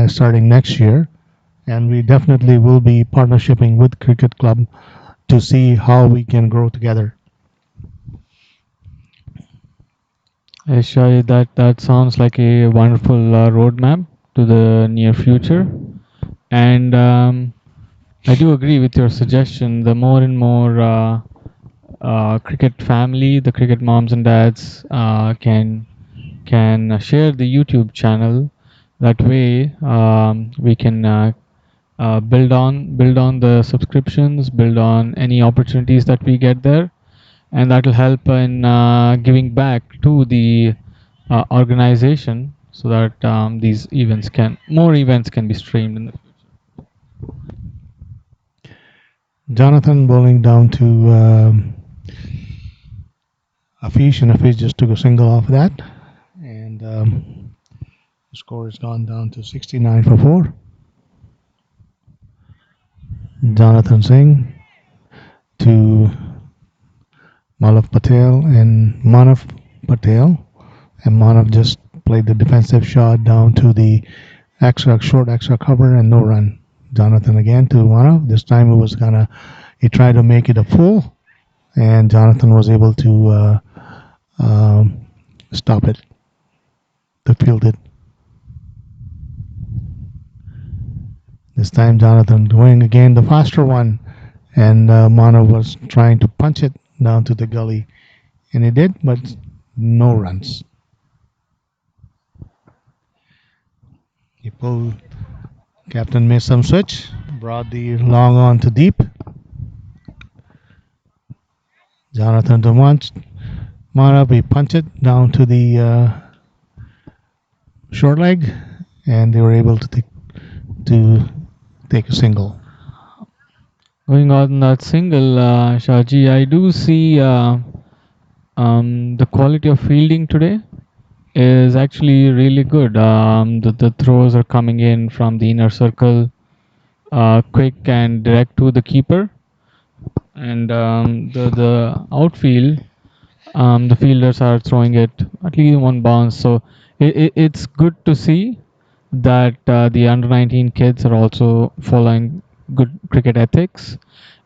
starting next year. And we definitely will be partnershiping with Cricket Club to see how we can grow together. Shai, that sounds like a wonderful roadmap to the near future, and I do agree with your suggestion. The more and more cricket family, the cricket moms and dads can share the YouTube channel. That way, we can build on the subscriptions, build on any opportunities that we get there, and that will help in giving back to the organization, so that these more events can be streamed in the future. Jonathan bowling down to Afish, and Afish just took a single off that. And the score has gone down to 69 for 4. Jonathan Singh to Malav Patel and Manav Patel. And Manav just played the defensive shot down to the short extra cover and no run. Jonathan again to Manav. This time he tried to make it a full, and Jonathan was able to stop it, to field it. This time Jonathan going again the faster one, and Manav was trying to punch it down to the gully, and he did, but no runs. He pulled. Captain made some switch, brought the long on to deep. Jonathan to once. Manav, he punched it down to the short leg, and they were able to take a single. Going on that single, Shaji, I do see the quality of fielding today is actually really good. The throws are coming in from the inner circle, quick and direct to the keeper, and the outfield, the fielders are throwing it at least one bounce. So it's good to see that the under 19 kids are also following good cricket ethics,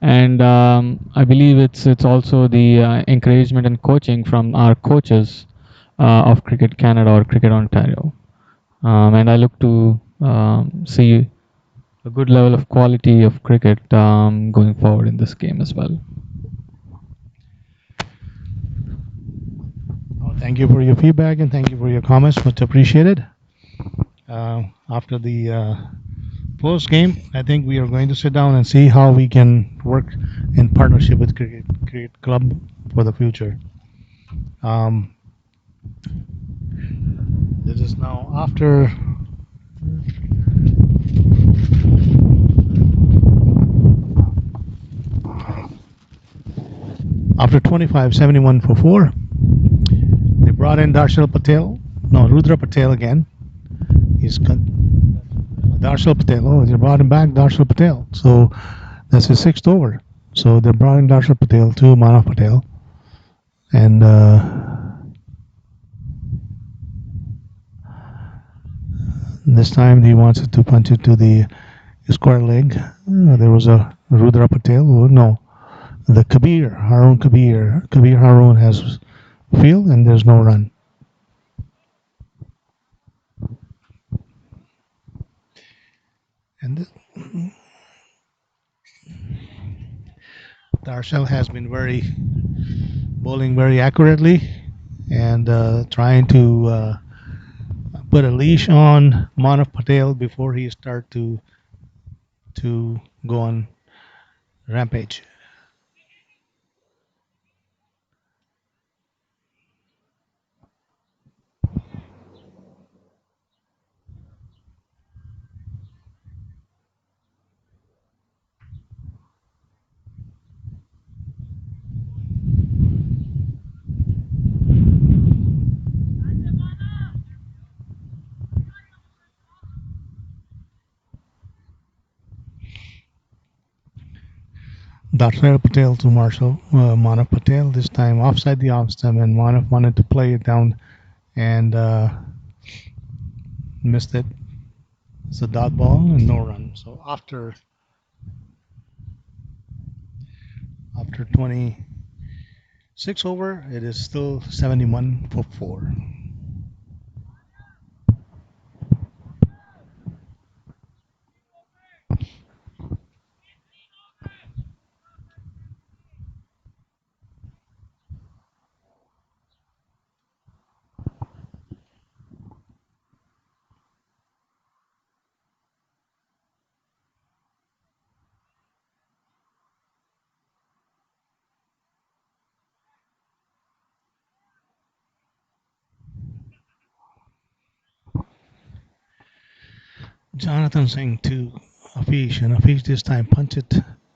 and I believe it's also the encouragement and coaching from our coaches of Cricket Canada or Cricket Ontario, and I look to see a good level of quality of cricket going forward in this game as well. Thank you for your feedback and thank you for your comments. Much appreciated. After the post game, I think we are going to sit down and see how we can work in partnership with Cricket Club for the future. This is now after 25-71 for 4. They brought in Rudra Patel again. He's got Darshal Patel. Oh, they brought him back, Darshal Patel. So that's his 6th over. So they brought in Darshal Patel to Manav Patel. And this time he wants to punch it to the square leg. There was a Rudra Patel. No, the Harun Kabir. Kabir Harun has field and there's no run. And Darshal has been bowling very accurately and trying to put a leash on Manav Patel before he start to go on rampage. Darshal Patel to Manav Patel, this time offside the off stump, and Manav wanted to play it down and missed it. It's a dot ball and no run. So after 26 over, it is still 71 for 4. Jonathan Singh to Afish, and Afish this time punch it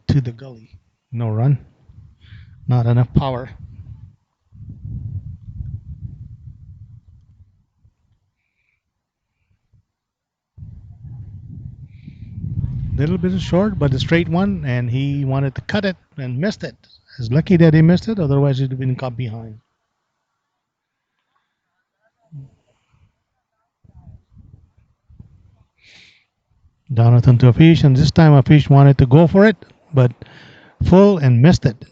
to the gully. No run. Not enough power. Little bit short, but a straight one, and he wanted to cut it and missed it. It's lucky that he missed it, otherwise he'd have been caught behind. Jonathan to Afish, and this time Afish wanted to go for it, but full and missed it.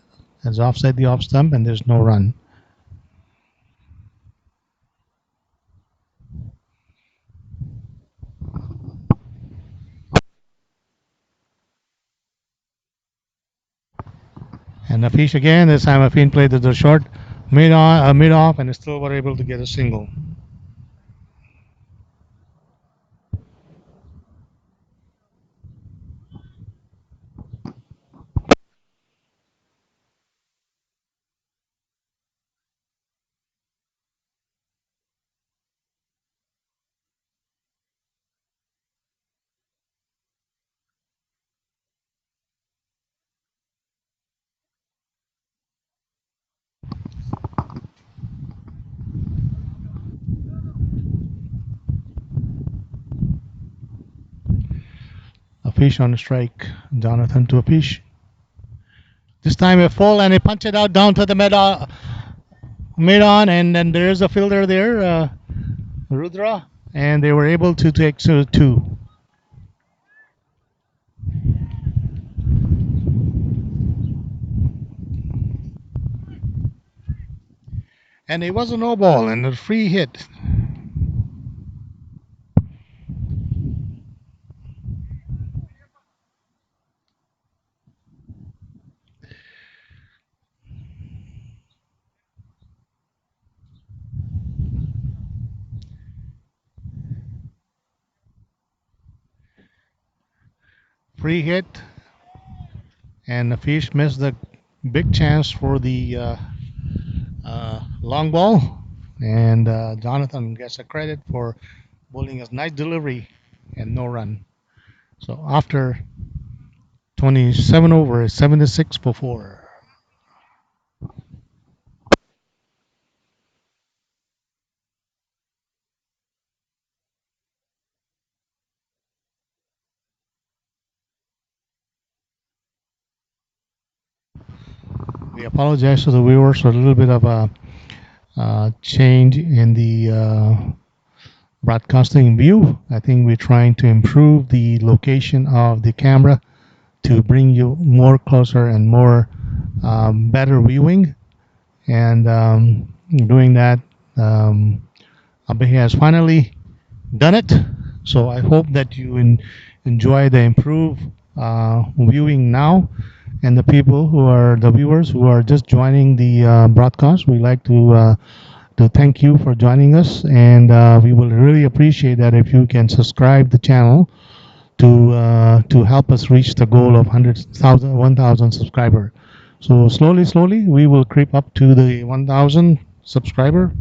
It's offside the off stump, and there's no run. And Afish again. This time Afin played the short, mid off, and still were able to get a single. Afish on the strike. Jonathan to Afish. This time a full and he punched it out down to the mid on, and then there's a fielder there, Rudra, and they were able to take two. And it was a no ball and a free hit. Free hit, and the fish missed the big chance for the long ball. And Jonathan gets a credit for bowling a nice delivery and no run. So after 27 over, 76 for 4. We apologize to the viewers for a little bit of a change in the broadcasting view. I think we're trying to improve the location of the camera to bring you more closer and more better viewing. And doing that, Abe has finally done it. So I hope that you enjoy the improved viewing now. And the people who are the viewers who are just joining the broadcast, we like to thank you for joining us, and we will really appreciate that if you can subscribe the channel to help us reach the goal of 1,000 subscriber. So slowly, we will creep up to the 1,000 subscriber.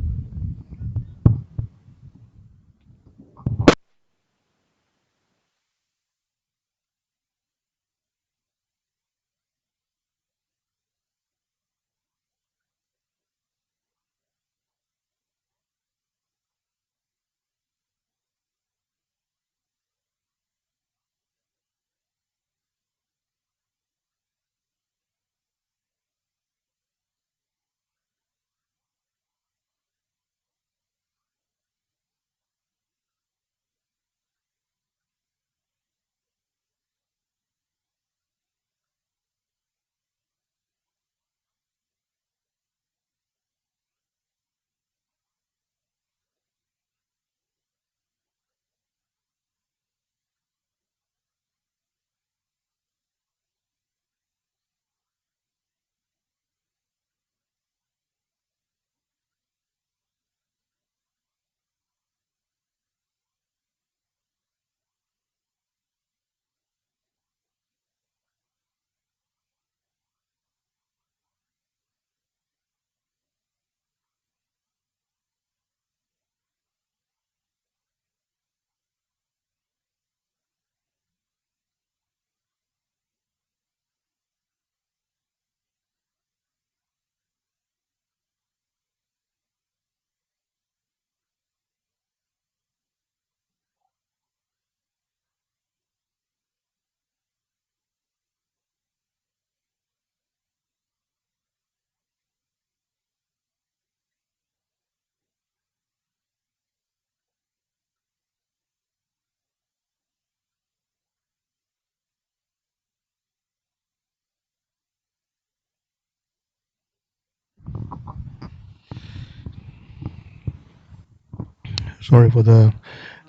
Sorry for the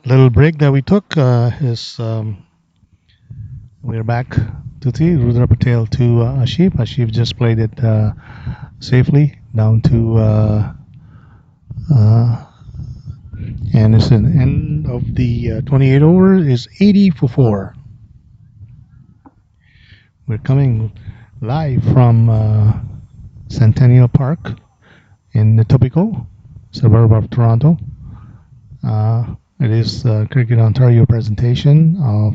little break that we took. We're back to 3. Rudra Patel to Ashif. Ashif just played it safely down to, and it's an end of the 28 over is 80 for 4. We're coming live from Centennial Park in Etobicoke, suburb of Toronto. It is the Cricket Ontario presentation of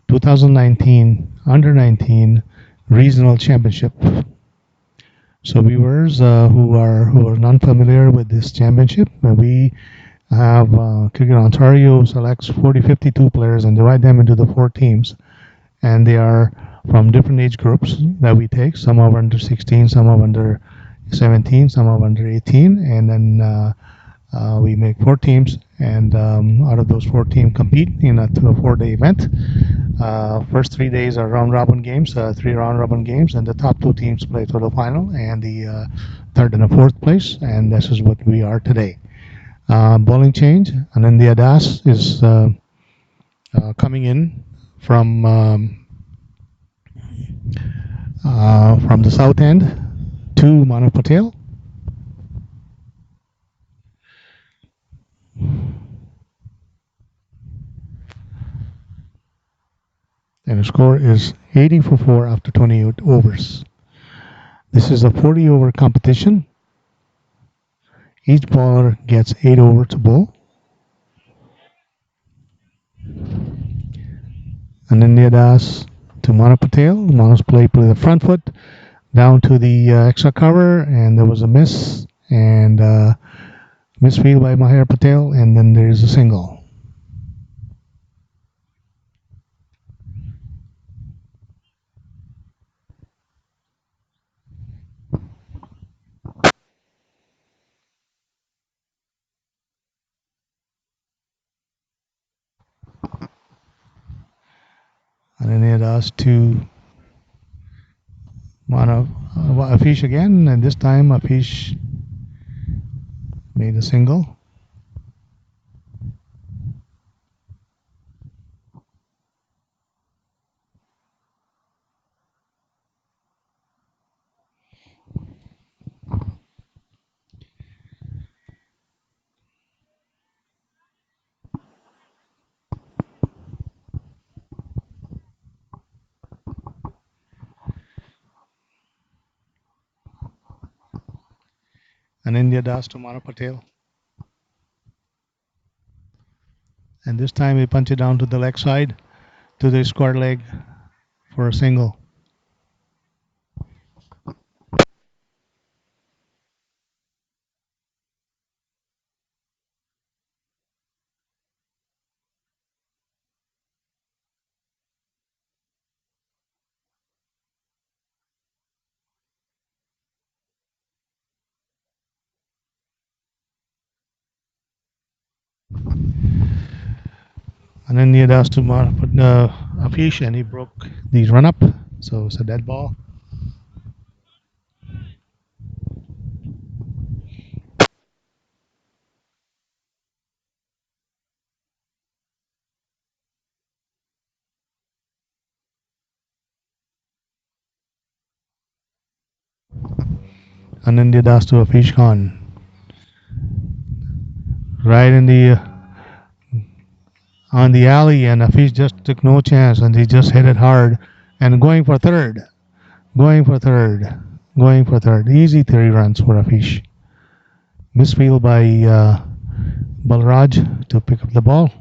2019 Under 19 Regional Championship. So viewers who are not familiar with this championship, we have Cricket Ontario selects 52 players and divide them into the 4 teams, and they are from different age groups that we take. Some are under 16, some are under 17, some are under 18, and then we make 4 teams, and out of those 4 teams compete in a 4-day event. First 3 days are round robin games, 3 round robin games, and the top 2 teams play for the final, and the third and the fourth place, and this is what we are today. Bowling change, Anindya Das is coming in from the south end to Manav Patel. And the score is 80 for 4 after 28 overs. This is a 40 over competition. Each bowler gets 8 over to bowl. Anindya Das to Manav Patel. Manav's play the front foot down to the extra cover, and there was a miss, and misfield by Mahir Patel, and then there's a single. Anindya Das to Manav Afish again, and this time Afish made a single. Anindya Das to Manav Patel. And this time he punched it down to the leg side, to the square leg for a single. Anindya Das to Afish, and he broke the run up, so it's a dead ball. Anindya Das to Afish Khan. Right in the on the alley, and Afish just took no chance, and he just hit it hard, and going for third. Easy 3 runs for Afish. Misfield by Balraj to pick up the ball.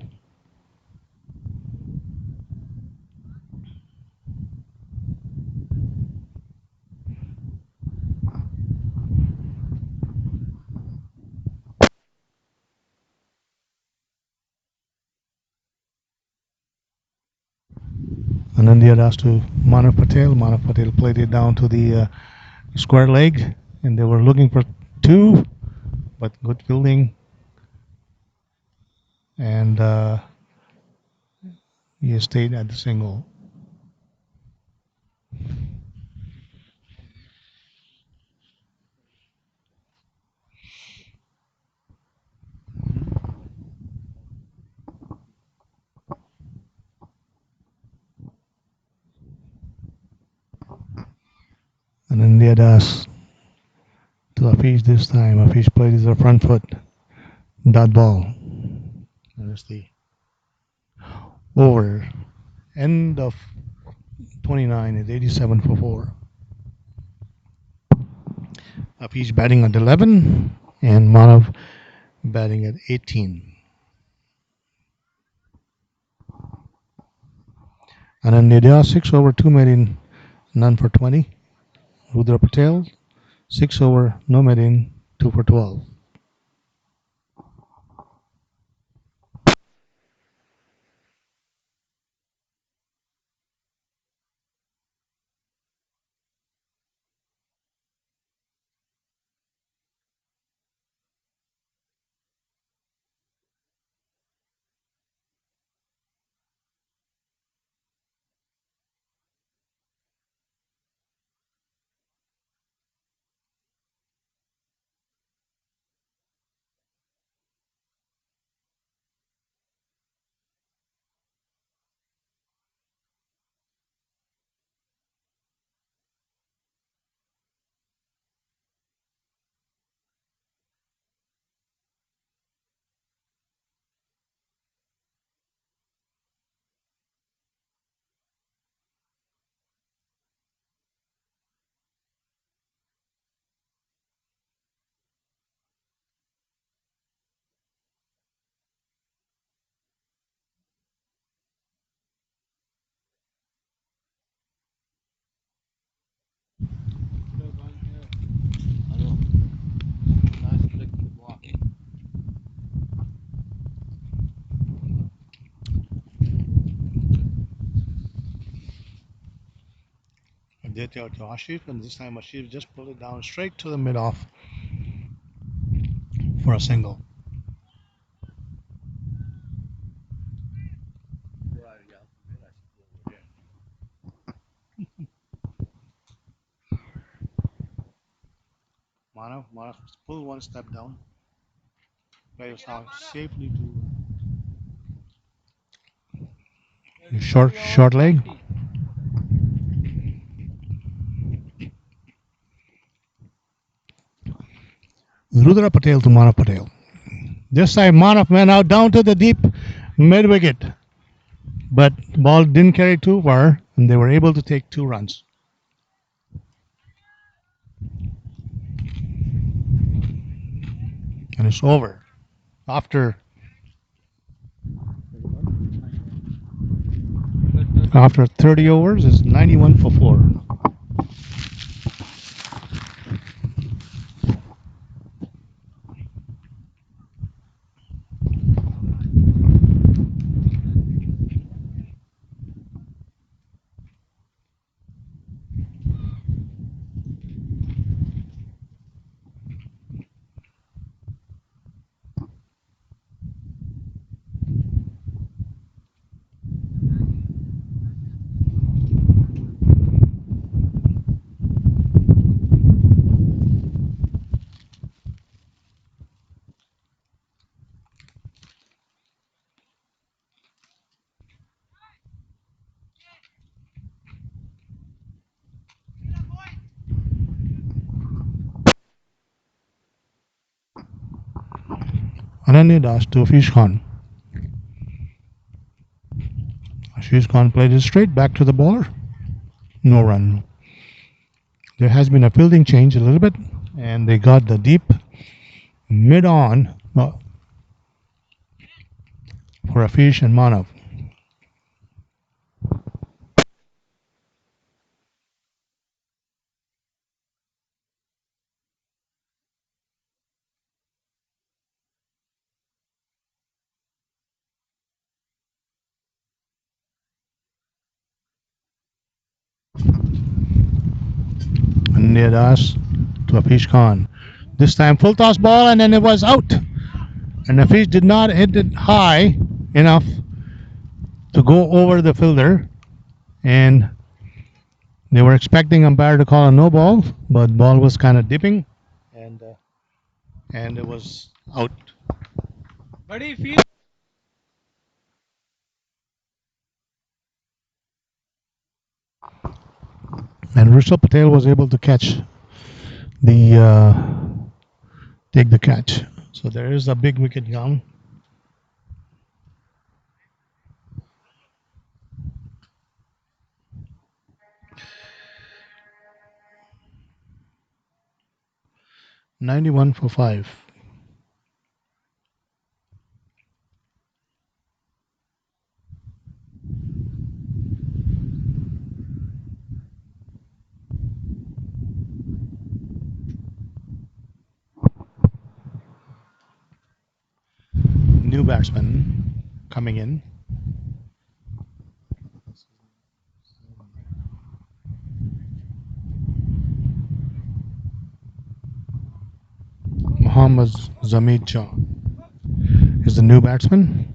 Anindya Das to Manav Patel. Manav Patel played it down to the square leg, and they were looking for 2, but good fielding, and he stayed at the single. Anandya Das to Afish this time. Afish played his front foot. Dot ball. And it's the over. End of 29 is 87 for 4. Afish batting at 11 and Manav batting at 18. Anandya Das 6 over 2 made in, none for 20. Rudra Patel 6 over, no made in, 2 for 12. Aditya to Ashif, and this time Ashif just pulled it down straight to the mid off for a single. Manav pulled one step down. Players now safely to short leg. Rudra Patel to Manav Patel. This time Manav went out down to the deep mid wicket, but the ball didn't carry too far, and they were able to take 2 runs. And it's over after 30 overs. It's 91 for 4. Ananya Das to Ashish Khan. Ashish Khan played it straight back to the bowler. No run. There has been a fielding change a little bit, and they got the deep mid on for Afish and Manav. Ananya Das to Afish Khan. This time full toss ball, and then it was out. And Afish did not hit it high enough to go over the fielder, and they were expecting umpire to call a no ball, but ball was kind of dipping, and it was out. And Rishabh Patel was able to catch the take the catch. So there is a big wicket gone. $91 for 5. New batsman coming in. Muhammad Zamid John is the new batsman.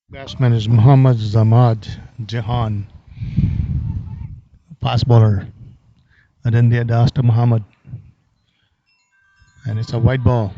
Batsman is Muhammad Zamad Jahan, fast bowler. And then they had asked to Muhammad, and it's a white ball.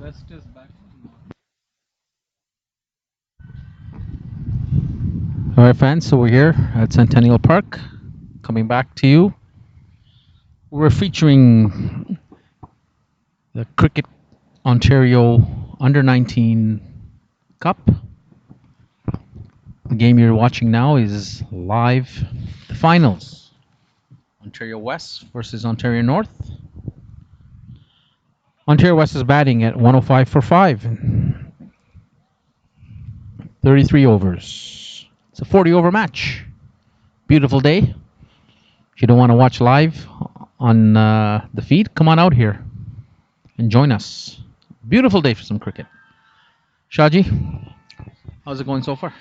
All right, fans. So we're here at Centennial Park, coming back to you. We're featuring the Cricket Ontario Under 19 Cup. The game you're watching now is live. The finals: Ontario West versus Ontario North. Ontario West is batting at 105 for 5. 33 overs. It's a 40 over match. Beautiful day. If you don't want to watch live on the feed, come on out here and join us. Beautiful day for some cricket. Shaji, how's it going so far?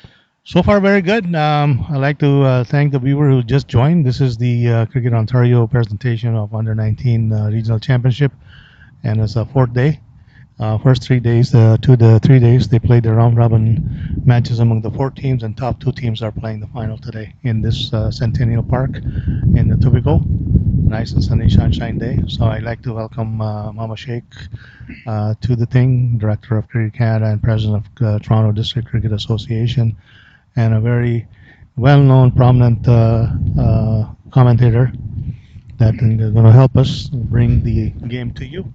So far, very good. I'd like to thank the viewer who just joined. This is the Cricket Ontario presentation of Under 19 Regional Championship, and it's a fourth day. First 3 days, 2 to 3 days, they played the round robin matches among the four teams, and top two teams are playing the final today in this Centennial Park in the Tobico. Nice and sunny, sunshine day. So I'd like to welcome Mama Sheikh to the thing, Director of Cricket Canada and President of Toronto District Cricket Association, and a very well-known, prominent commentator that is going to help us bring the game to you.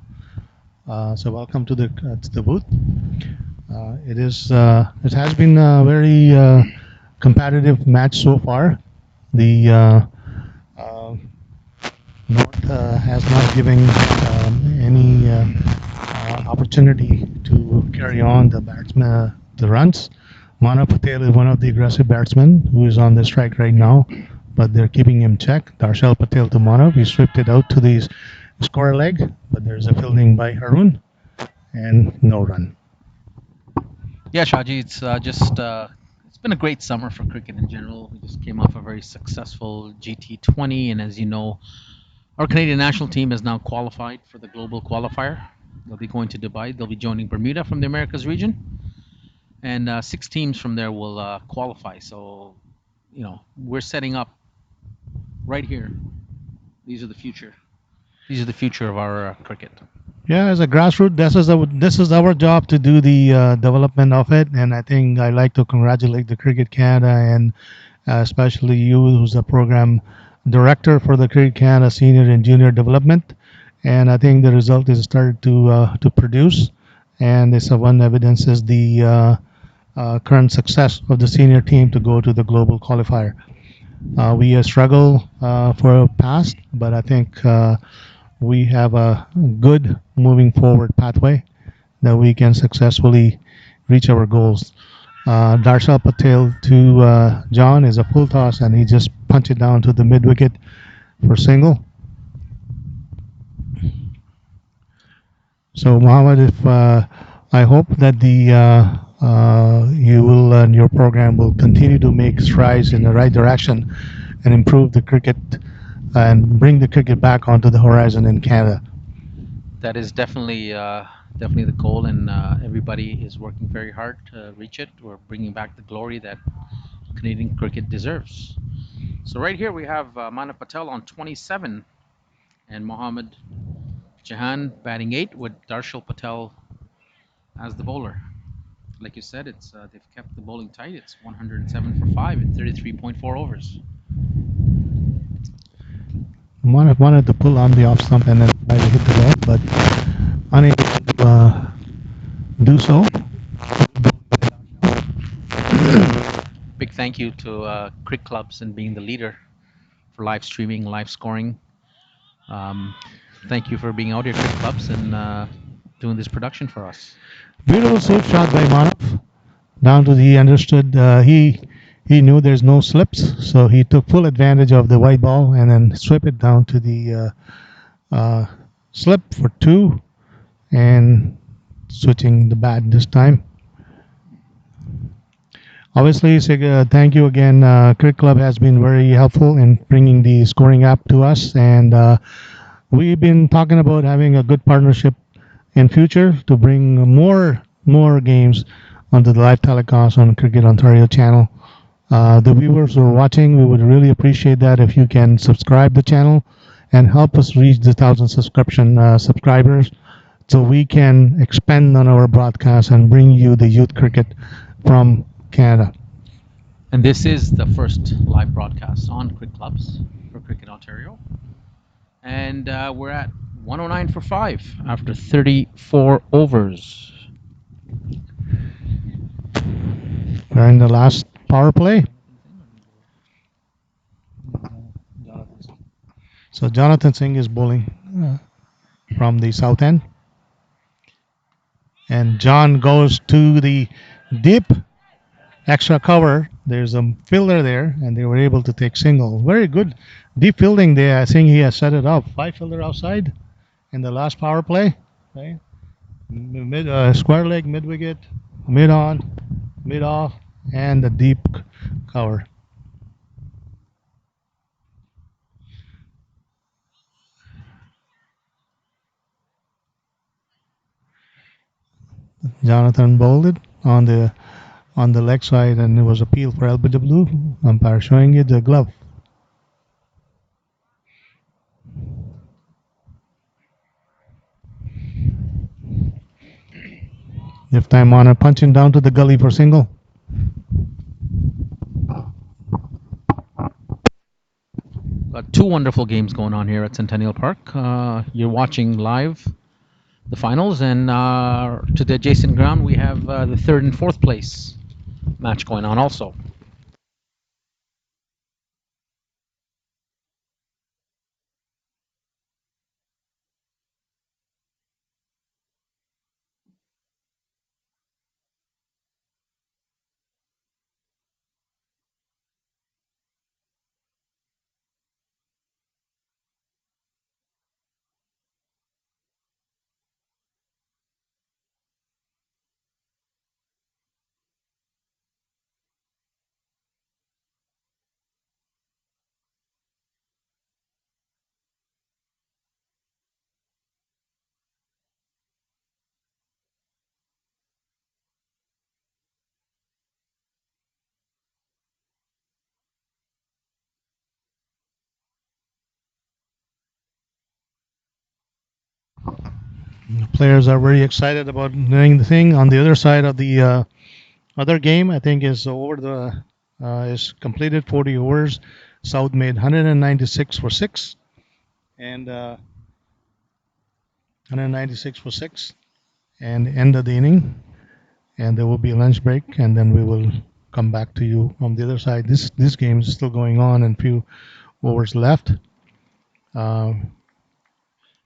So welcome to the booth. It has been a very competitive match so far. The North has not given any opportunity to carry on the batsman the runs. Manav Patel is one of the aggressive batsmen who is on the strike right now, but they're keeping him check. Darshal Patel to Manav. He stripped it out to the square leg, but there's a fielding by Harun and no run. Yeah, Shaji, it's been a great summer for cricket in general. We just came off a very successful GT20, and as you know, our Canadian national team has now qualified for the global qualifier. They'll be going to Dubai. They'll be joining Bermuda from the Americas region, and 6 teams from there will qualify. So, we're setting up right here. These are the future. These are the future of our cricket. Yeah, as a grassroots, this is our job to do the development of it, and I think I like to congratulate the Cricket Canada and especially you, who's the program director for the Cricket Canada Senior and Junior Development, and I think the result is started to produce, and it's one evidence is the current success of the senior team to go to the global qualifier. We struggle for past, but I think we have a good moving forward pathway that we can successfully reach our goals. Darshal Patel to John is a full toss, and he just punched it down to the mid wicket for single. So Mohammed, if I hope that the you will and your program will continue to make strides in the right direction and improve the cricket and bring the cricket back onto the horizon in Canada. That is definitely the goal, and everybody is working very hard to reach it. We're bringing back the glory that Canadian cricket deserves. So right here we have Manav Patel on 27 and Mohammad Jahan batting 8 with Darshal Patel as the bowler. Like you said, it's they've kept the bowling tight. It's 107 for 5 in 33.4 overs. Manav wanted to pull on the off stump and then try to hit the ball, but unable to do so. Big thank you to Crick Clubs and being the leader for live streaming, live scoring. Thank you for being out here, Crick Clubs, and doing this production for us. Beautiful sweep shot by Manav. Down to he understood he knew there's no slips, so he took full advantage of the white ball and then swept it down to the slip for 2 and switching the bat this time. Obviously, thank you again. Cricket Club has been very helpful in bringing the scoring app to us, and we've been talking about having a good partnership in future to bring more games onto the live telecast on Cricket Ontario channel. The viewers who are watching, we would really appreciate that if you can subscribe the channel and help us reach the 1,000 subscribers so we can expand on our broadcast and bring you the youth cricket from Canada. And this is the first live broadcast on Quick Clubs for Cricket Ontario. And we're at 109 for 5 after 34 overs. We're in the last power play. So Jonathan Singh is bowling from the south end. And John goes to the deep extra cover. There's a fielder there, and they were able to take single. Very good deep fielding there. I think he has set it up. 5 fielder outside in the last power play. Okay. Square leg, mid wicket, mid on, mid off, and the deep cover. Jonathan bowled it on the leg side, and it was appeal for LBW. Umpire showing it the glove. If time on punching down to the gully for single. Got two wonderful games going on here at Centennial Park. You're watching live the finals, and to the adjacent ground, we have the third and fourth place match going on also. The players are very excited about doing the thing. On the other side of the other game, I think is completed 40 overs. South made 196 for 6 and 196 for 6 and end of the inning, and there will be a lunch break, and then we will come back to you on the other side. This game is still going on and few overs left.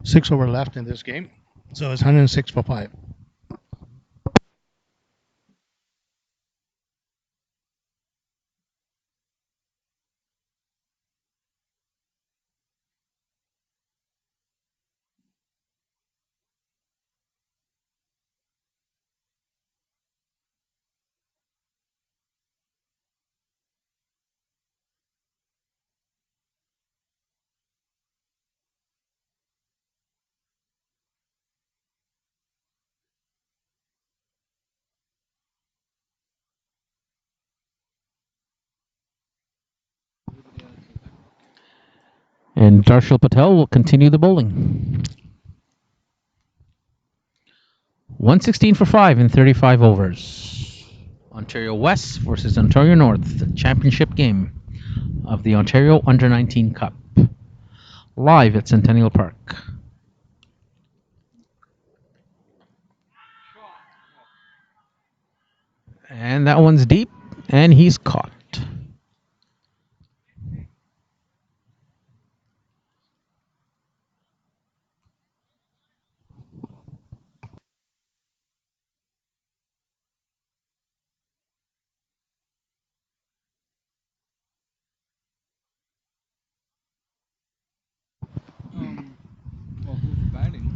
6 over left in this game, so it's 106 for 5. And Darshil Patel will continue the bowling. 116 for 5 in 35 overs. Ontario West versus Ontario North, the championship game of the Ontario Under 19 Cup. Live at Centennial Park. And that one's deep, and he's caught. Who's batting?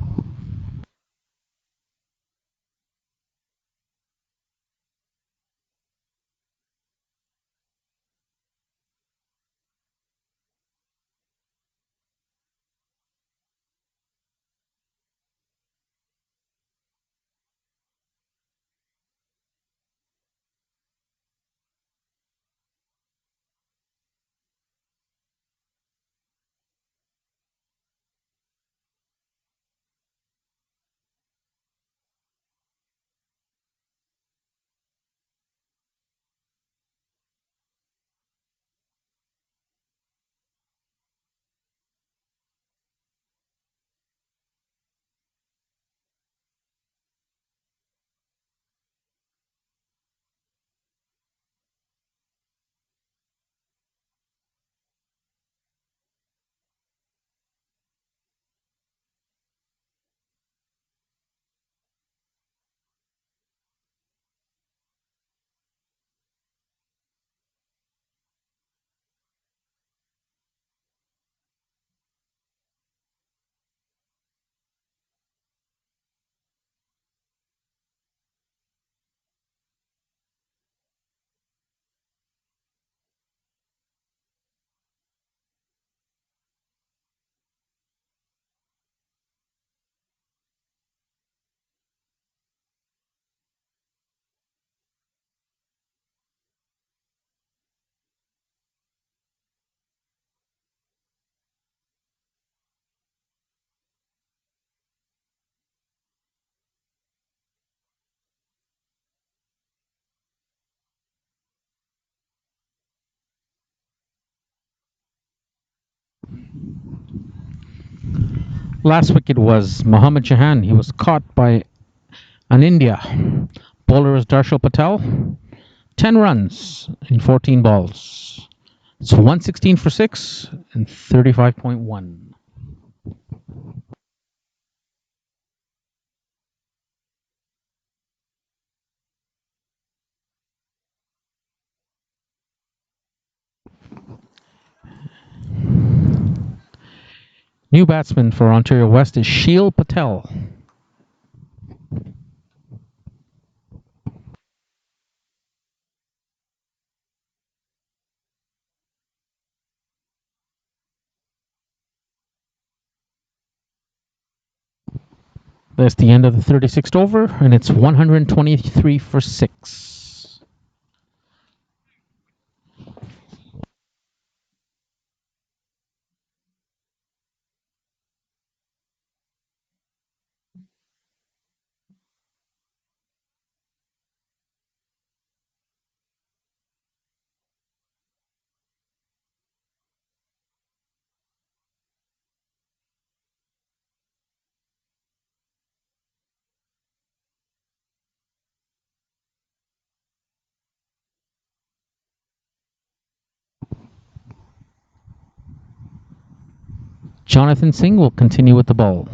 Last wicket was Mohammad Jahan. He was caught by an India. Bowler was Darshil Patel. 10 runs in 14 balls. It's 116 for 6 and 35.1. New batsman for Ontario West is Sheel Patel. That's the end of the 36th over, and it's 123 for 6. Jonathan Singh will continue with the ball.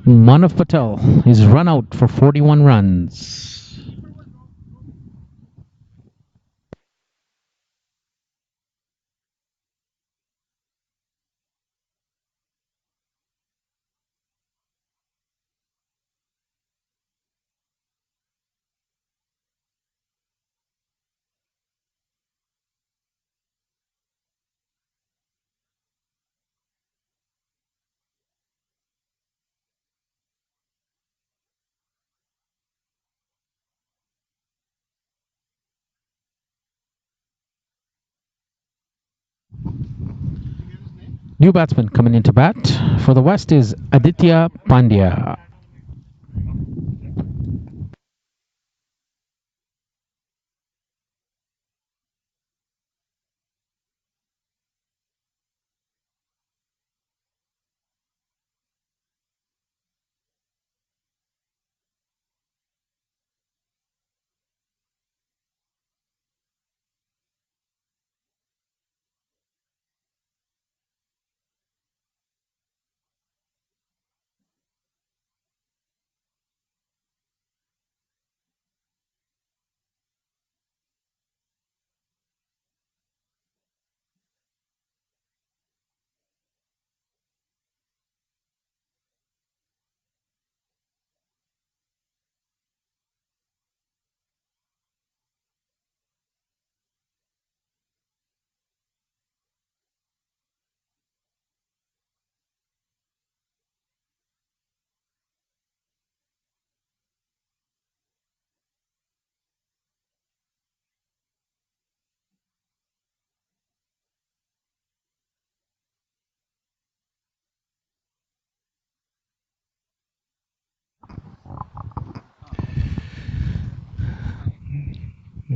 Manav Patel is run out for 41 runs. New batsman coming into bat for the West is Aditya Pandya.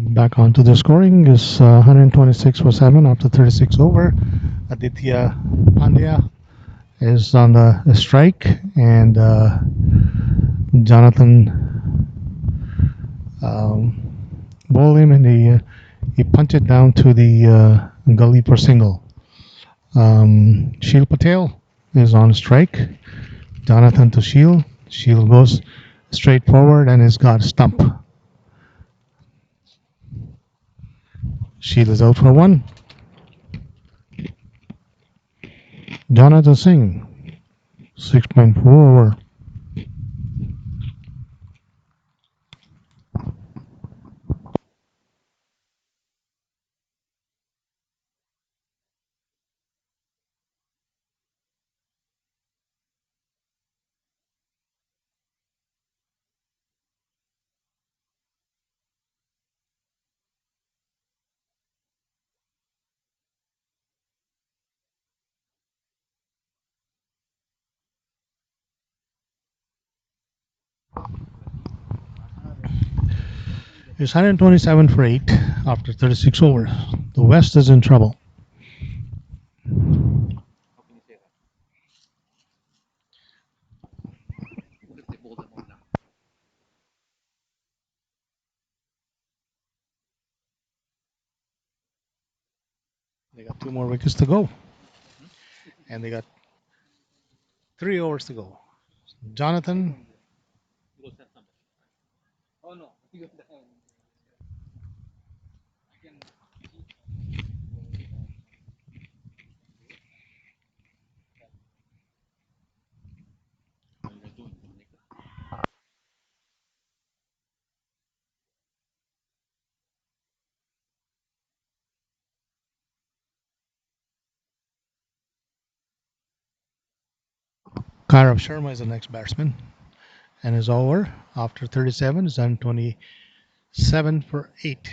Back onto the scoring is 126 for 7 after 36 over. Aditya Pandya is on the strike, and Jonathan bowled him, and he punched it down to the gully for single. Sheel Patel is on strike. Jonathan to Sheel. Shield goes straight forward and has got a stump. Shield is out for one. Jonathan Singh, 6.4 over. It's 127 for 8 after 36 overs. The West is in trouble. They got 2 more wickets to go. And they got 3 overs to go. Jonathan. Kairav Sharma is the next batsman. And is over after 37. Is 127 for 8.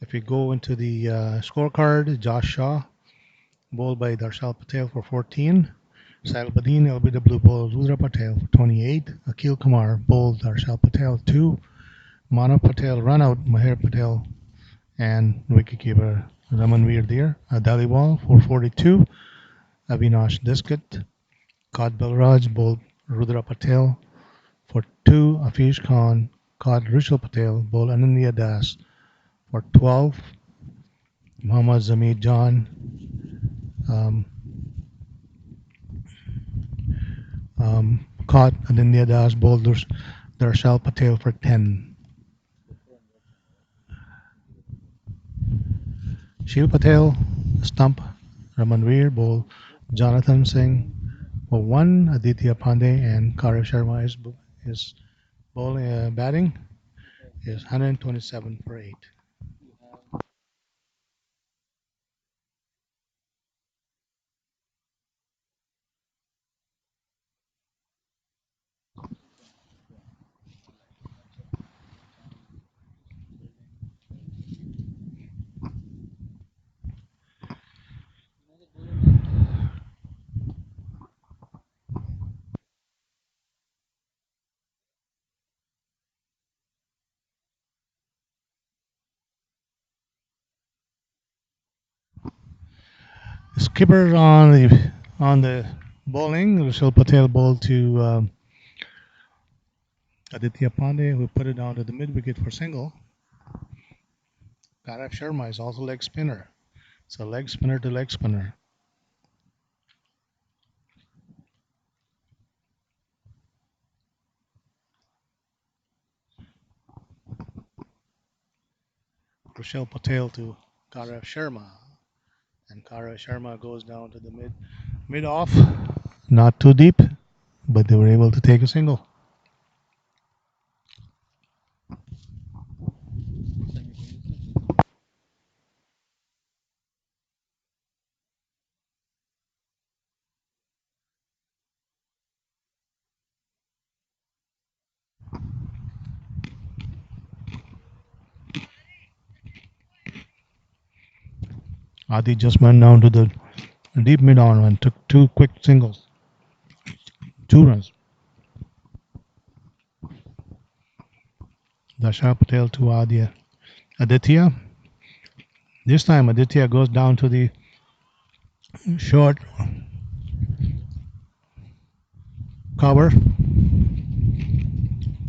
If we go into the scorecard, Josh Shaw bowled by Darshal Patel for 14. Sahil Badin, LBW bowled Rudra Patel for 28. Akil Kumar bowled Darshal Patel 2. Manav Patel run out Maher Patel and wicketkeeper Ramanveer Deer. Dalibal for 42. Avinash Diskit. Kad Balraj bowled Rudra Patel for 2. Afish Khan caught Rishal Patel bowled Ananya Das for 12. Muhammad Zamir Jan caught Ananya Das bowled Darshal Patel for 10. Shiv Patel stump Ramanveer bowled Jonathan Singh for 1. Aditya Pandey and Kairav Sharma is bowling batting is 127 for 8. Skipper on the bowling. Rishal Patel bowled to Aditya Pandey, who put it down to the mid wicket for single. Kairav Sharma is also leg spinner. So leg spinner to leg spinner. Rishal Patel to Kairav Sharma. And Kairav Sharma goes down to the mid off. Not too deep, but they were able to take a single. Adi just went down to the deep mid on and took 2 quick singles. 2 runs. Darshal Patel to Aditya. This time Aditya goes down to the short cover.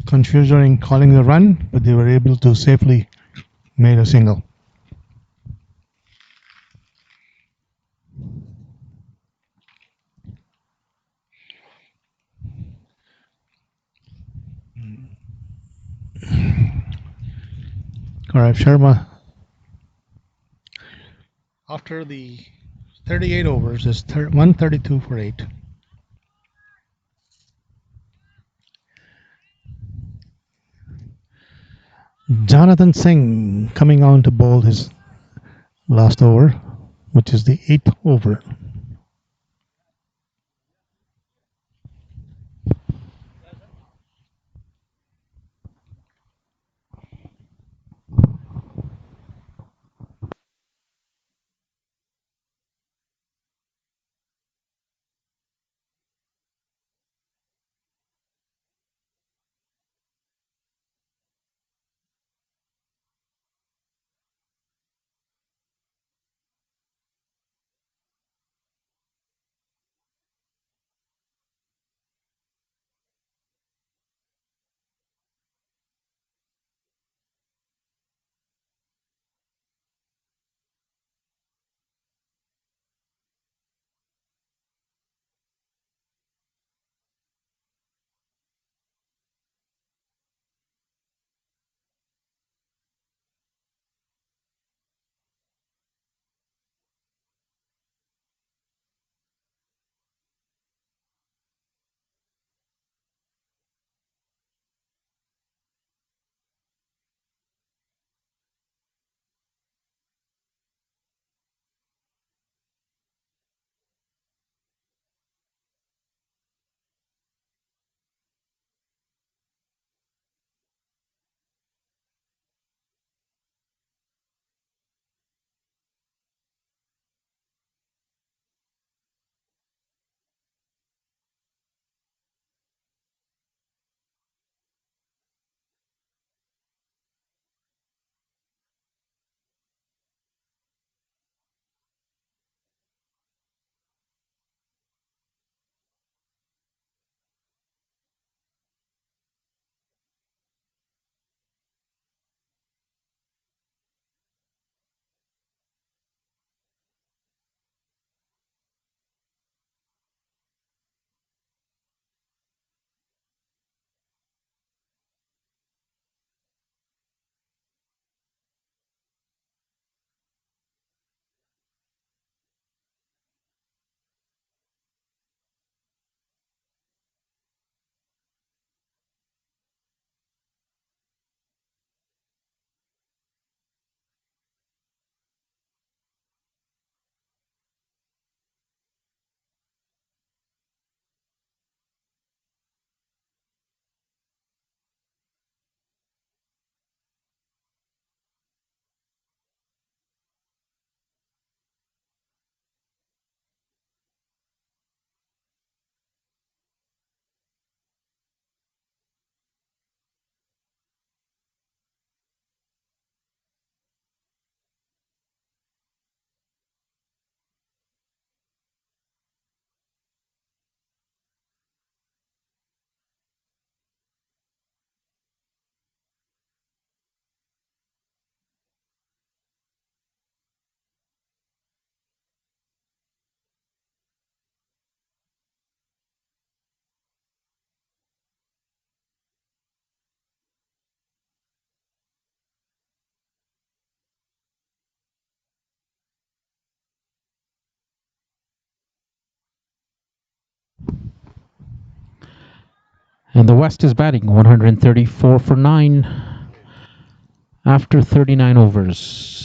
Considering calling the run, but they were able to safely make a single. Gaurav Sharma. After the 38 overs, is 132 for 8. Jonathan Singh coming on to bowl his last over, which is the 8th over. And the West is batting 134 for 9 after 39 overs.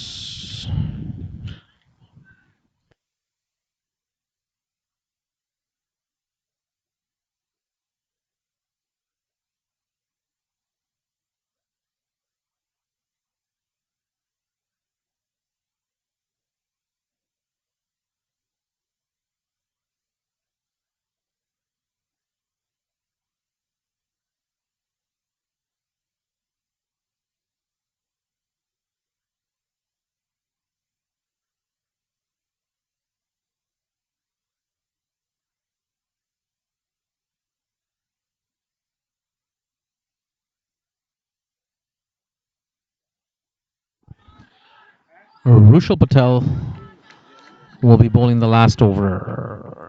Rushal Patel will be bowling the last over.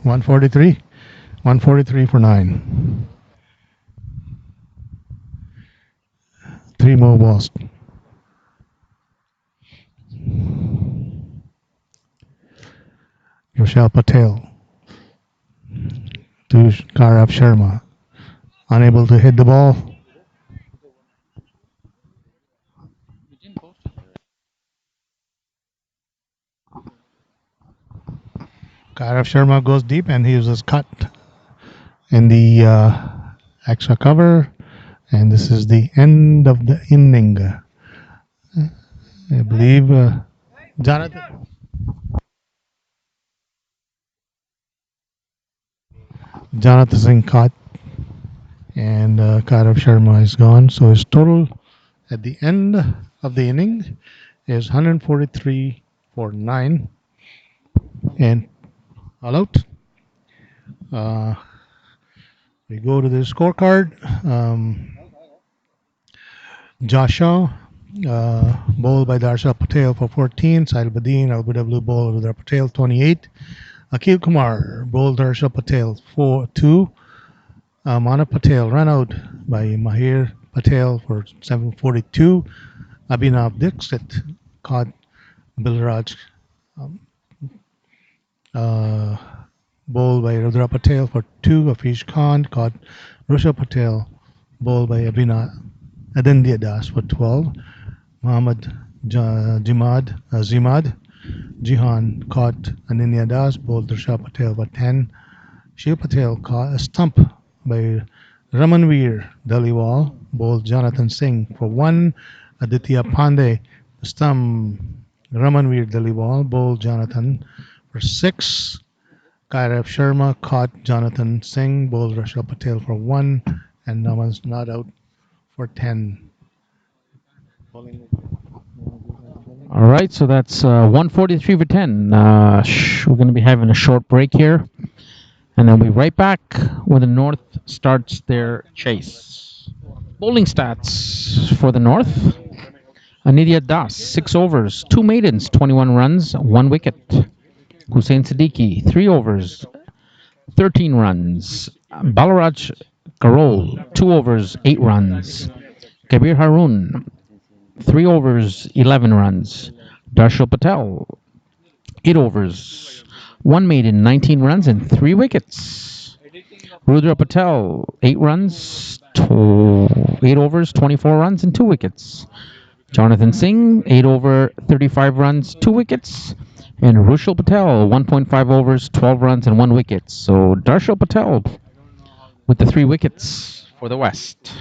143. 143 for 9. 3 more balls. Rochelle Patel to Gaurav Sharma. Unable to hit the ball. Gaurav Sharma goes deep and he was cut in the extra cover. And this is the end of the inning. I believe Jonathan Singh caught, and Gaurav Sharma is gone. So his total at the end of the inning is 143 for 9 and all out. We go to the scorecard. Josh Shaw, bowled by Darsha Patel for 14. Sahil Badin, LBW bowled Rudra Patel 28. Akil Kumar bowled Darsha Patel 2. Mana Patel run out by Mahir Patel for 742. Abhinav Dixit caught Bilraj, bowled by Rudra Patel for 2. Afish Khan caught Rusha Patel, bowled by Adindya Das for 12. Muhammad Zimad Jihan caught Ananya Das, bowled Rusha Patel for 10. Shiv Patel caught a stump by Ramanveer Dhaliwal, bowled Jonathan Singh for 1. Aditya Pandey, stump Ramanveer Dhaliwal, bowled Jonathan for 6. Gaurav Sharma caught Jonathan Singh, bowled Rashal Patel for 1. And Naman's not out for 10. All right, so that's 143 for 10. We're going to be having a short break here, and then we'll be right back when the North starts their chase. Bowling stats for the North. Anidya Das, 6 overs, 2 maidens, 21 runs, 1 wicket. Hussein Siddiqui, 3 overs, 13 runs. Balaraj Karol, 2 overs, 8 runs. Kabir Harun, 3 overs, 11 runs. Darshil Patel, 8 overs, 1 maiden, 19 runs, and 3 wickets. Rudra Patel, 8 runs, 8 overs, 24 runs, and 2 wickets. Jonathan Singh, 8 over, 35 runs, 2 wickets. And Rushil Patel, 1.5 overs, 12 runs, and 1 wicket. So Darshil Patel with the 3 wickets for the West.